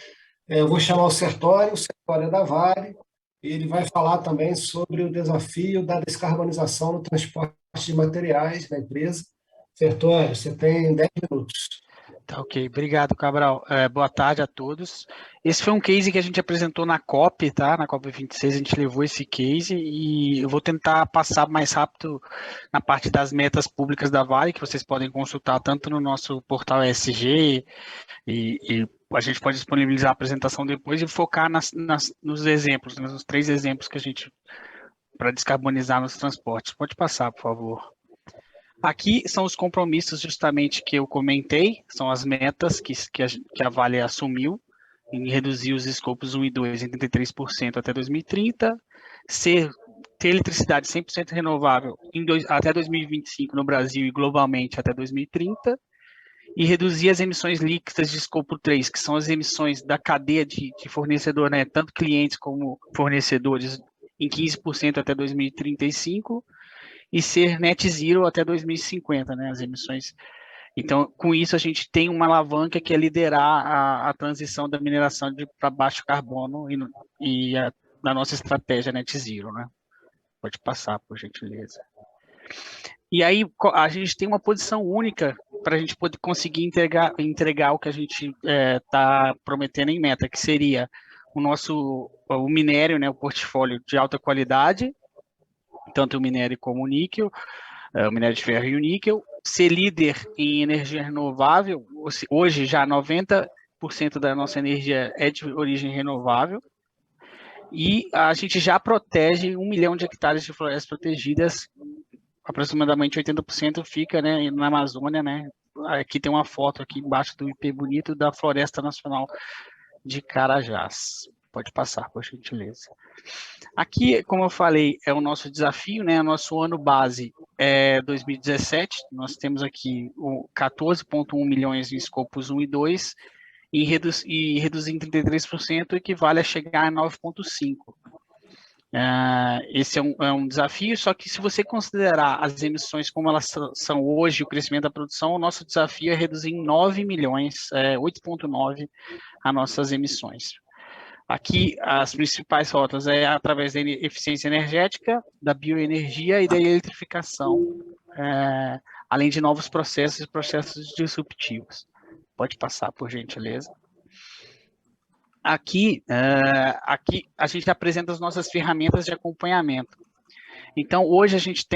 Eu vou chamar o Sertório é da Vale, e ele vai falar também sobre o desafio da descarbonização no transporte de materiais da empresa. Sertório, você tem 10 minutos. Tá ok, obrigado, Cabral. Boa tarde a todos. Esse foi um case que a gente apresentou na COP, tá? Na COP 26 a gente levou esse case e eu vou tentar passar mais rápido na parte das metas públicas da Vale, que vocês podem consultar tanto no nosso portal ESG e a gente pode disponibilizar a apresentação depois e focar nos exemplos, nos 3 exemplos que a gente, para descarbonizar nos transportes. Pode passar, por favor. Aqui são os compromissos justamente que eu comentei, são as metas que a Vale assumiu em reduzir os escopos 1 e 2 em 33% até 2030, ter eletricidade 100% renovável até 2025 no Brasil e globalmente até 2030, e reduzir as emissões líquidas de escopo 3, que são as emissões da cadeia de fornecedor, né, tanto clientes como fornecedores, em 15% até 2035, e ser net zero até 2050, né, as emissões. Então, com isso, a gente tem uma alavanca que é liderar a transição da mineração para baixo carbono e da nossa estratégia net zero, né? Pode passar, por gentileza. E aí, a gente tem uma posição única para a gente poder conseguir entregar o que a gente está prometendo em meta, que seria o minério, né, o portfólio de alta qualidade, tanto o minério como o níquel, o minério de ferro e o níquel, ser líder em energia renovável. Hoje já 90% da nossa energia é de origem renovável, e a gente já protege 1 milhão de hectares de florestas protegidas, aproximadamente 80% fica, né, na Amazônia, né. Aqui tem uma foto aqui embaixo do IP bonito da Floresta Nacional de Carajás. Pode passar, por gentileza. Aqui, como eu falei, é o nosso desafio, né? O nosso ano base é 2017. Nós temos aqui 14,1 milhões em escopos 1 e 2, e reduzir em 33% equivale a chegar a 9,5. Esse é um desafio, só que se você considerar as emissões como elas são hoje, o crescimento da produção, o nosso desafio é reduzir em 9 milhões, 8,9 as nossas emissões. Aqui, as principais rotas é através da eficiência energética, da bioenergia e da eletrificação, além de novos processos e processos disruptivos. Pode passar, por gentileza. Aqui a gente apresenta as nossas ferramentas de acompanhamento. Então, hoje a gente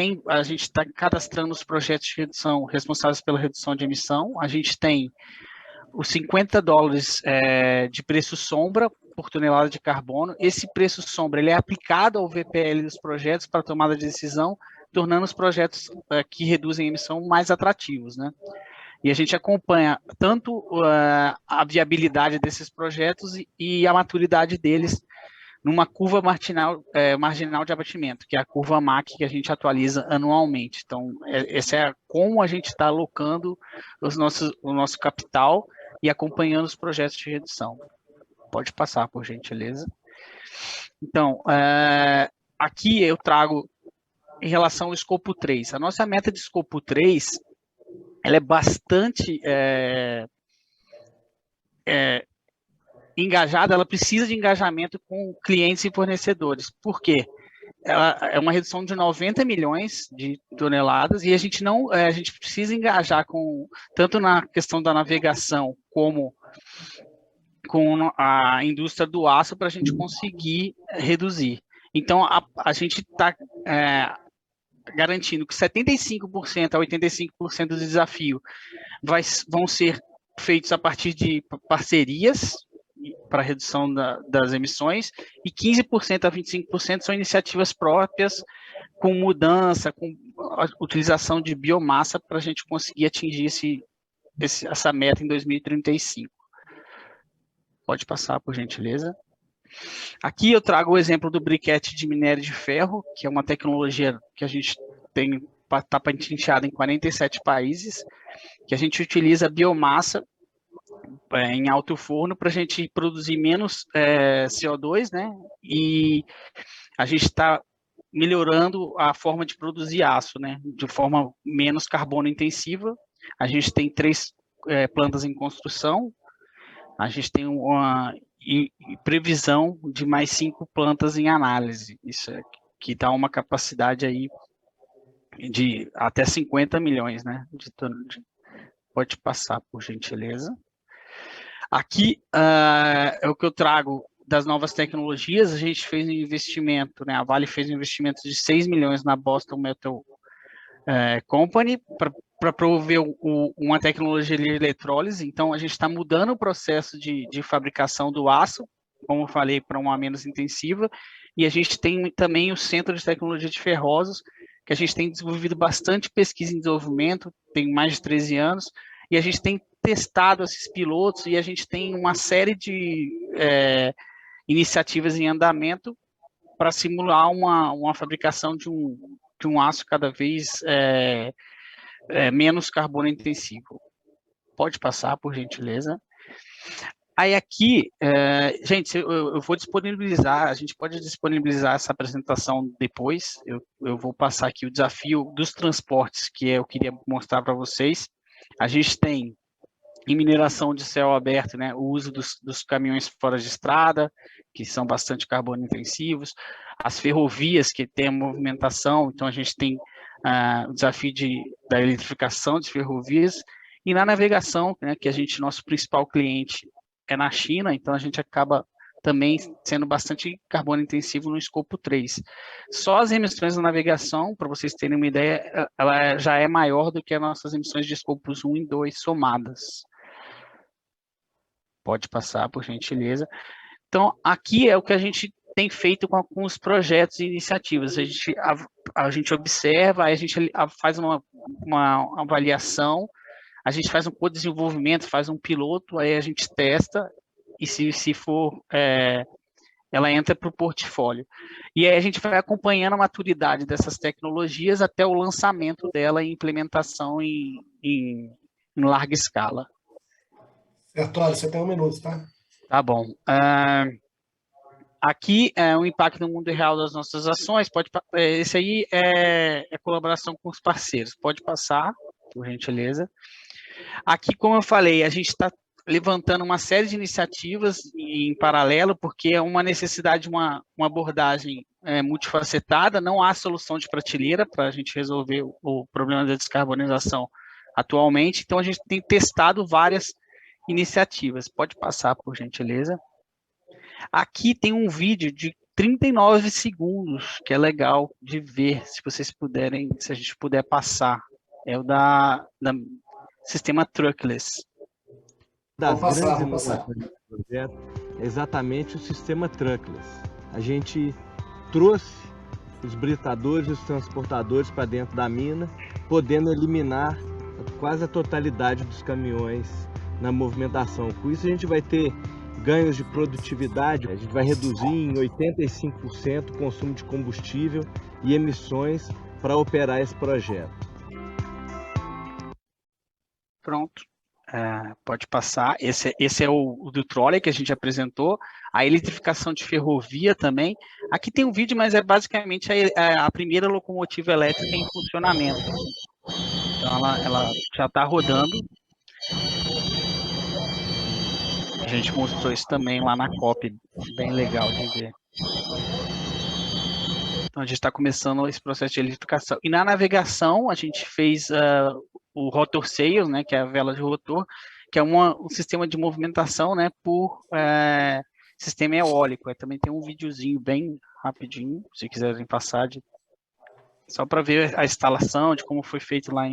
está cadastrando os projetos de redução responsáveis pela redução de emissão. A gente tem os $50 de preço sombra por tonelada de carbono. Esse preço sombra ele é aplicado ao VPL dos projetos para tomada de decisão, tornando os projetos que reduzem a emissão mais atrativos, né? E a gente acompanha tanto a viabilidade desses projetos e a maturidade deles numa curva marginal de abatimento, que é a curva MAC que a gente atualiza anualmente. Então, essa é como a gente está alocando o nosso capital e acompanhando os projetos de redução. Pode passar, por gentileza. Então, aqui eu trago em relação ao escopo 3. A nossa meta de escopo 3, ela é bastante engajada, ela precisa de engajamento com clientes e fornecedores. Por quê? Ela é uma redução de 90 milhões de toneladas e a gente precisa engajar tanto na questão da navegação como com a indústria do aço para a gente conseguir reduzir. Então, a gente está garantindo que 75% a 85% do desafio vão ser feitos a partir de parcerias para redução das emissões, e 15% a 25% são iniciativas próprias, com mudança, com a utilização de biomassa, para a gente conseguir atingir essa meta em 2035. Pode passar, por gentileza. Aqui eu trago o exemplo do briquete de minério de ferro, que é uma tecnologia que a gente está patenteada em 47 países, que a gente utiliza biomassa em alto forno para a gente produzir menos CO2, né? E a gente está melhorando a forma de produzir aço, né? De forma menos carbono intensiva. A gente tem 3 plantas em construção. A gente tem uma previsão de mais 5 plantas em análise. Isso que dá uma capacidade aí de até 50 milhões, né? Pode passar, por gentileza. Aqui é o que eu trago das novas tecnologias. A gente fez um investimento, né? A Vale fez um investimento de 6 milhões na Boston Metal Company para promover uma tecnologia de eletrólise. Então, a gente está mudando o processo de fabricação do aço, como eu falei, para uma menos intensiva. E a gente tem também o Centro de Tecnologia de Ferrosos, que a gente tem desenvolvido bastante pesquisa e desenvolvimento, tem mais de 13 anos, e a gente tem testado esses pilotos, e a gente tem uma série de iniciativas em andamento para simular uma fabricação de um aço cada vez menos carbono intensivo. Pode passar, por gentileza. Aí aqui, gente, eu vou disponibilizar, a gente pode disponibilizar essa apresentação depois, eu vou passar aqui o desafio dos transportes, que eu queria mostrar para vocês. A gente tem, em mineração de céu aberto, né, o uso dos caminhões fora de estrada, que são bastante carbono intensivos, as ferrovias que têm a movimentação, então a gente tem o desafio da eletrificação de ferrovias, e na navegação, né, que nosso principal cliente é na China, então a gente acaba também sendo bastante carbono intensivo no escopo 3. Só as emissões da navegação, para vocês terem uma ideia, ela já é maior do que as nossas emissões de escopos 1 e 2 somadas. Pode passar, por gentileza. Então, aqui é o que a gente tem feito com os projetos e iniciativas. A gente observa, a gente faz uma avaliação, a gente faz um co-desenvolvimento, faz um piloto, aí a gente testa, e se for, ela entra para o portfólio. E aí a gente vai acompanhando a maturidade dessas tecnologias até o lançamento dela e implementação em larga escala. Sertório, você tem 1 minuto, tá? Tá bom. Aqui é o impacto no mundo real das nossas ações. Esse aí é colaboração com os parceiros. Pode passar, por gentileza. Aqui, como eu falei, a gente está levantando uma série de iniciativas em paralelo, porque é uma necessidade de uma abordagem multifacetada. Não há solução de prateleira para a gente resolver o problema da descarbonização atualmente. Então, a gente tem testado várias iniciativas. Pode passar, por gentileza. Aqui tem um vídeo de 39 segundos, que é legal de ver, se vocês puderem, se a gente puder passar. É o da sistema truckless. Das grandes inovações do projeto é exatamente o sistema truckless. A gente trouxe os britadores e os transportadores para dentro da mina, podendo eliminar quase a totalidade dos caminhões na movimentação. Com isso a gente vai ter ganhos de produtividade, a gente vai reduzir em 85% o consumo de combustível e emissões para operar esse projeto. Pronto, pode passar. Esse é o do trolley que a gente apresentou, a eletrificação de ferrovia também. Aqui tem um vídeo, mas é basicamente a primeira locomotiva elétrica em funcionamento. Então ela já está rodando. A gente mostrou isso também lá na COP, bem legal de ver. Então a gente está começando esse processo de eletrificação. E na navegação a gente fez o rotor sails, né, que é a vela de rotor, que é um sistema de movimentação, né, por sistema eólico. Também tem um videozinho bem rapidinho, se quiserem passar, só para ver a instalação, de como foi feito lá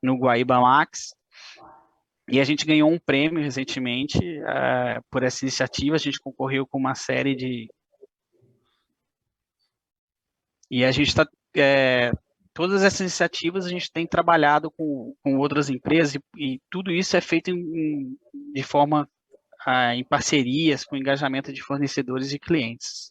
no Guaíba Max. E a gente ganhou um prêmio recentemente por essa iniciativa. A gente concorreu com uma série de... E a gente está... todas essas iniciativas a gente tem trabalhado com outras empresas e tudo isso é feito de forma em parcerias, com engajamento de fornecedores e clientes.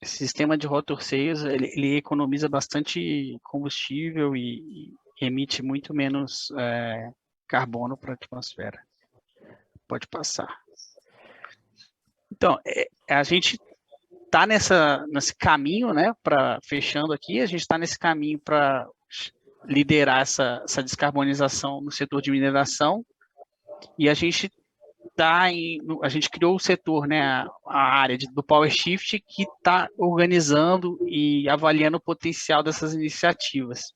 Esse sistema de rotor sails, ele economiza bastante combustível e emite muito menos carbono para a atmosfera. Pode passar. Então, a gente está nesse caminho, né, fechando aqui, a gente está nesse caminho para liderar essa descarbonização no setor de mineração, e a gente a gente criou o setor, né, a área do PowerShift, que está organizando e avaliando o potencial dessas iniciativas.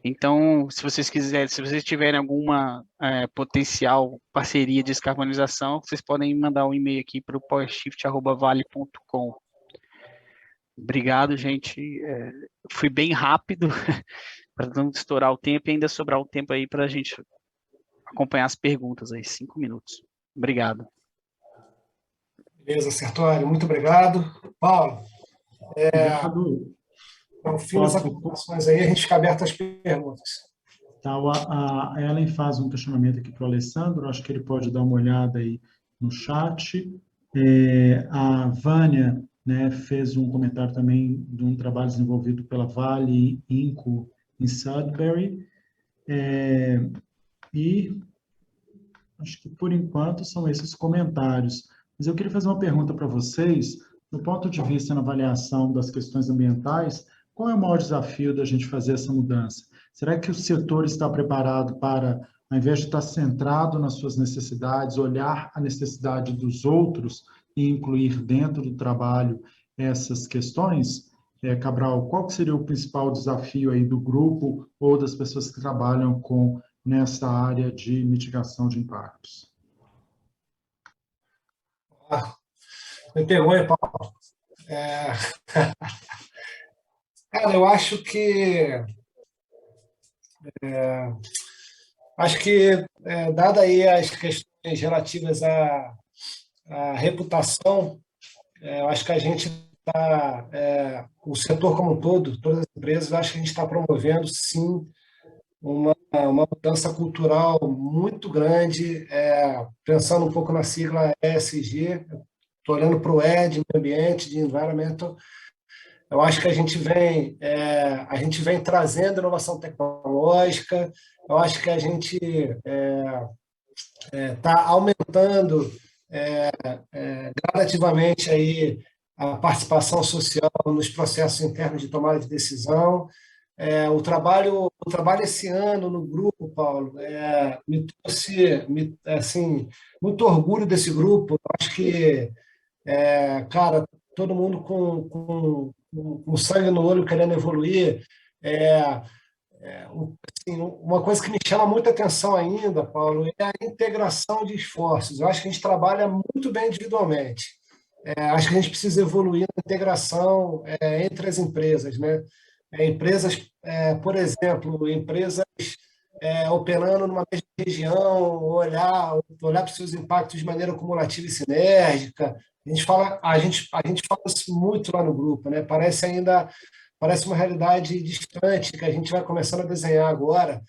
Então, se vocês quiserem, se vocês tiverem alguma potencial parceria de descarbonização, vocês podem mandar um e-mail aqui para o powershift@vale.com. Obrigado, gente. Fui bem rápido para não estourar o tempo e ainda sobrar o tempo aí para a gente acompanhar as perguntas aí, 5 minutos. Obrigado. Beleza, Sertório, muito obrigado. Paulo, Obrigado. ao fim das apresentações aí, a gente fica aberto às perguntas. Tá, a Ellen faz um questionamento aqui para o Alessandro, acho que ele pode dar uma olhada aí no chat. A Vânia, né, fez um comentário também de um trabalho desenvolvido pela Vale Inco em Sudbury. E acho que, por enquanto, são esses comentários. Mas eu queria fazer uma pergunta para vocês, do ponto de vista na avaliação das questões ambientais, qual é o maior desafio da gente fazer essa mudança? Será que o setor está preparado para, ao invés de estar centrado nas suas necessidades, olhar a necessidade dos outros e incluir dentro do trabalho essas questões? Cabral, qual seria o principal desafio aí do grupo ou das pessoas que trabalham nessa área de mitigação de impactos? Me pegou, hein, Paulo? Cara, eu acho que dada aí as questões relativas à reputação, eu acho que a gente está, o setor como um todo, todas as empresas, eu acho que a gente está promovendo, sim, uma mudança cultural muito grande, pensando um pouco na sigla ESG, estou olhando para o E de meio ambiente, de environmental. Eu acho que a gente vem trazendo inovação tecnológica, eu acho que a gente está aumentando gradativamente aí a participação social nos processos internos de tomada de decisão. O trabalho esse ano no grupo, Paulo, me trouxe muito orgulho desse grupo. Eu acho que, cara, todo mundo com sangue no olho querendo evoluir. Uma coisa que me chama muita atenção ainda, Paulo, é a integração de esforços. Eu acho que a gente trabalha muito bem individualmente. Acho que a gente precisa evoluir na integração entre as empresas, né? Empresas, por exemplo, empresas operando numa mesma região, olhar para os seus impactos de maneira cumulativa e sinérgica. A gente fala isso muito lá no grupo, né? Parece uma realidade distante que a gente vai começando a desenhar agora,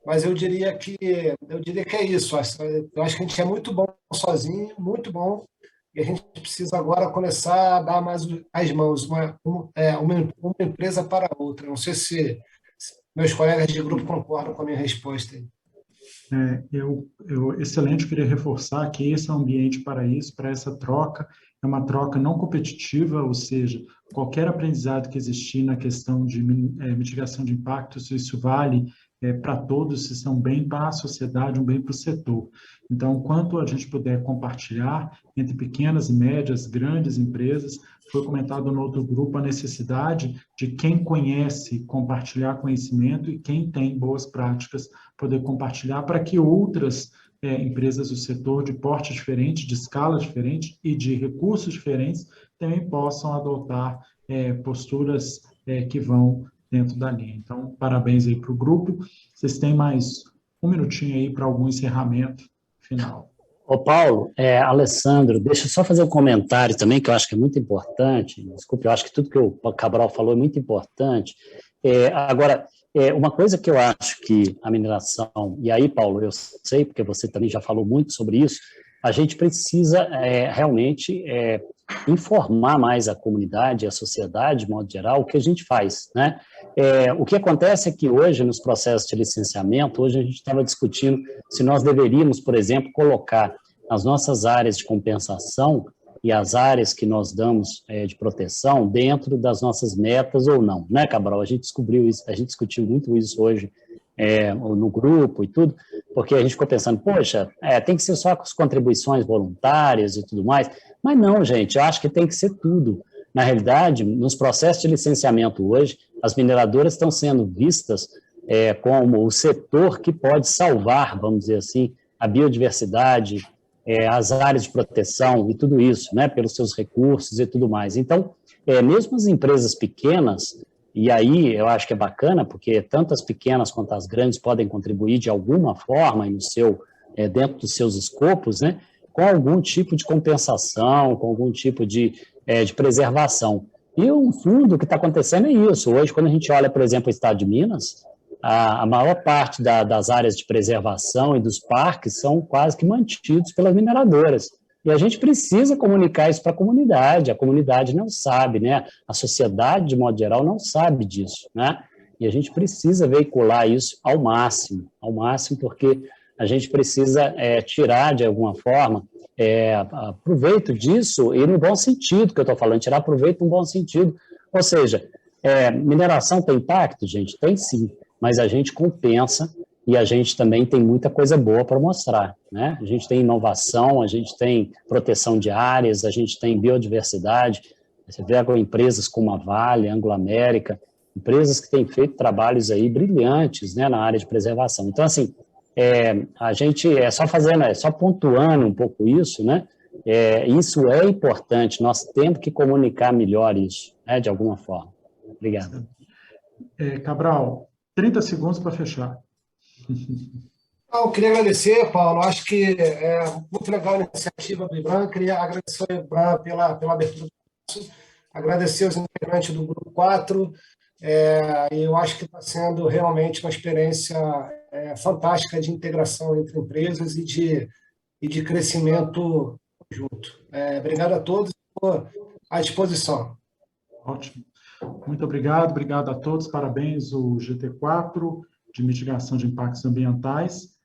mas eu diria que é isso. Eu acho que a gente é muito bom sozinho, muito bom, e a gente precisa agora começar a dar mais as mãos, uma empresa para a outra. Não sei se meus colegas de grupo concordam com a minha resposta aí. Excelente, eu queria reforçar que esse é um ambiente para isso, para essa troca. É uma troca não competitiva, ou seja, qualquer aprendizado que existir na questão de mitigação de impactos, isso vale para todos, se são bem para a sociedade, um bem para o setor. Então, quanto a gente puder compartilhar entre pequenas, médias, grandes empresas, foi comentado no outro grupo a necessidade de quem conhece compartilhar conhecimento e quem tem boas práticas poder compartilhar para que outras empresas do setor de porte diferente, de escala diferente e de recursos diferentes também possam adotar posturas que vão dentro da linha. Então, parabéns aí para o grupo. Vocês têm mais um minutinho aí para algum encerramento final. Ô Paulo, Alessandro, deixa eu só fazer um comentário também, que eu acho que é muito importante. Desculpe, eu acho que tudo que o Cabral falou é muito importante. Agora, uma coisa que eu acho que a mineração, e aí, Paulo, eu sei, porque você também já falou muito sobre isso, a gente precisa realmente informar mais a comunidade, a sociedade, de modo geral, o que a gente faz, né? O que acontece é que hoje, nos processos de licenciamento, hoje a gente estava discutindo se nós deveríamos, por exemplo, colocar as nossas áreas de compensação e as áreas que nós damos de proteção dentro das nossas metas ou não, né, Cabral? A gente descobriu isso, a gente discutiu muito isso hoje no grupo e tudo, porque a gente ficou pensando, poxa, tem que ser só com as contribuições voluntárias e tudo mais, mas não, gente, eu acho que tem que ser tudo. Na realidade, nos processos de licenciamento hoje, as mineradoras estão sendo vistas como o setor que pode salvar, vamos dizer assim, a biodiversidade, as áreas de proteção e tudo isso, né, pelos seus recursos e tudo mais. Então, mesmo as empresas pequenas, e aí eu acho que é bacana, porque tanto as pequenas quanto as grandes podem contribuir de alguma forma dentro dos seus escopos, né, com algum tipo de compensação, com algum tipo de preservação. E o fundo, o que está acontecendo é isso. Hoje, quando a gente olha, por exemplo, o estado de Minas, a maior parte das áreas de preservação e dos parques são quase que mantidos pelas mineradoras. E a gente precisa comunicar isso para a comunidade não sabe, né? A sociedade, de modo geral, não sabe disso, né? E a gente precisa veicular isso ao máximo, porque a gente precisa tirar, de alguma forma, proveito disso, e no bom sentido que eu estou falando, tirar proveito no bom sentido. Ou seja, mineração tem impacto? Gente, tem sim, mas a gente compensa e a gente também tem muita coisa boa para mostrar, né? A gente tem inovação, a gente tem proteção de áreas, a gente tem biodiversidade. Você vê empresas como a Vale, Anglo América, empresas que têm feito trabalhos aí brilhantes, né, na área de preservação. Então, assim, a gente só pontuando um pouco isso, né? Isso é importante, nós temos que comunicar melhor isso, né, de alguma forma. Obrigado. Cabral, 30 segundos para fechar. Eu queria agradecer, Paulo, acho que é muito legal a iniciativa do IBRAM, queria agradecer ao IBRAM pela abertura do curso, agradecer os integrantes do Grupo 4, eu acho que está sendo realmente uma experiência fantástica de integração entre empresas e de crescimento junto. Obrigado a todos por à disposição. Ótimo. Muito obrigado a todos, parabéns o GT4 de mitigação de impactos ambientais.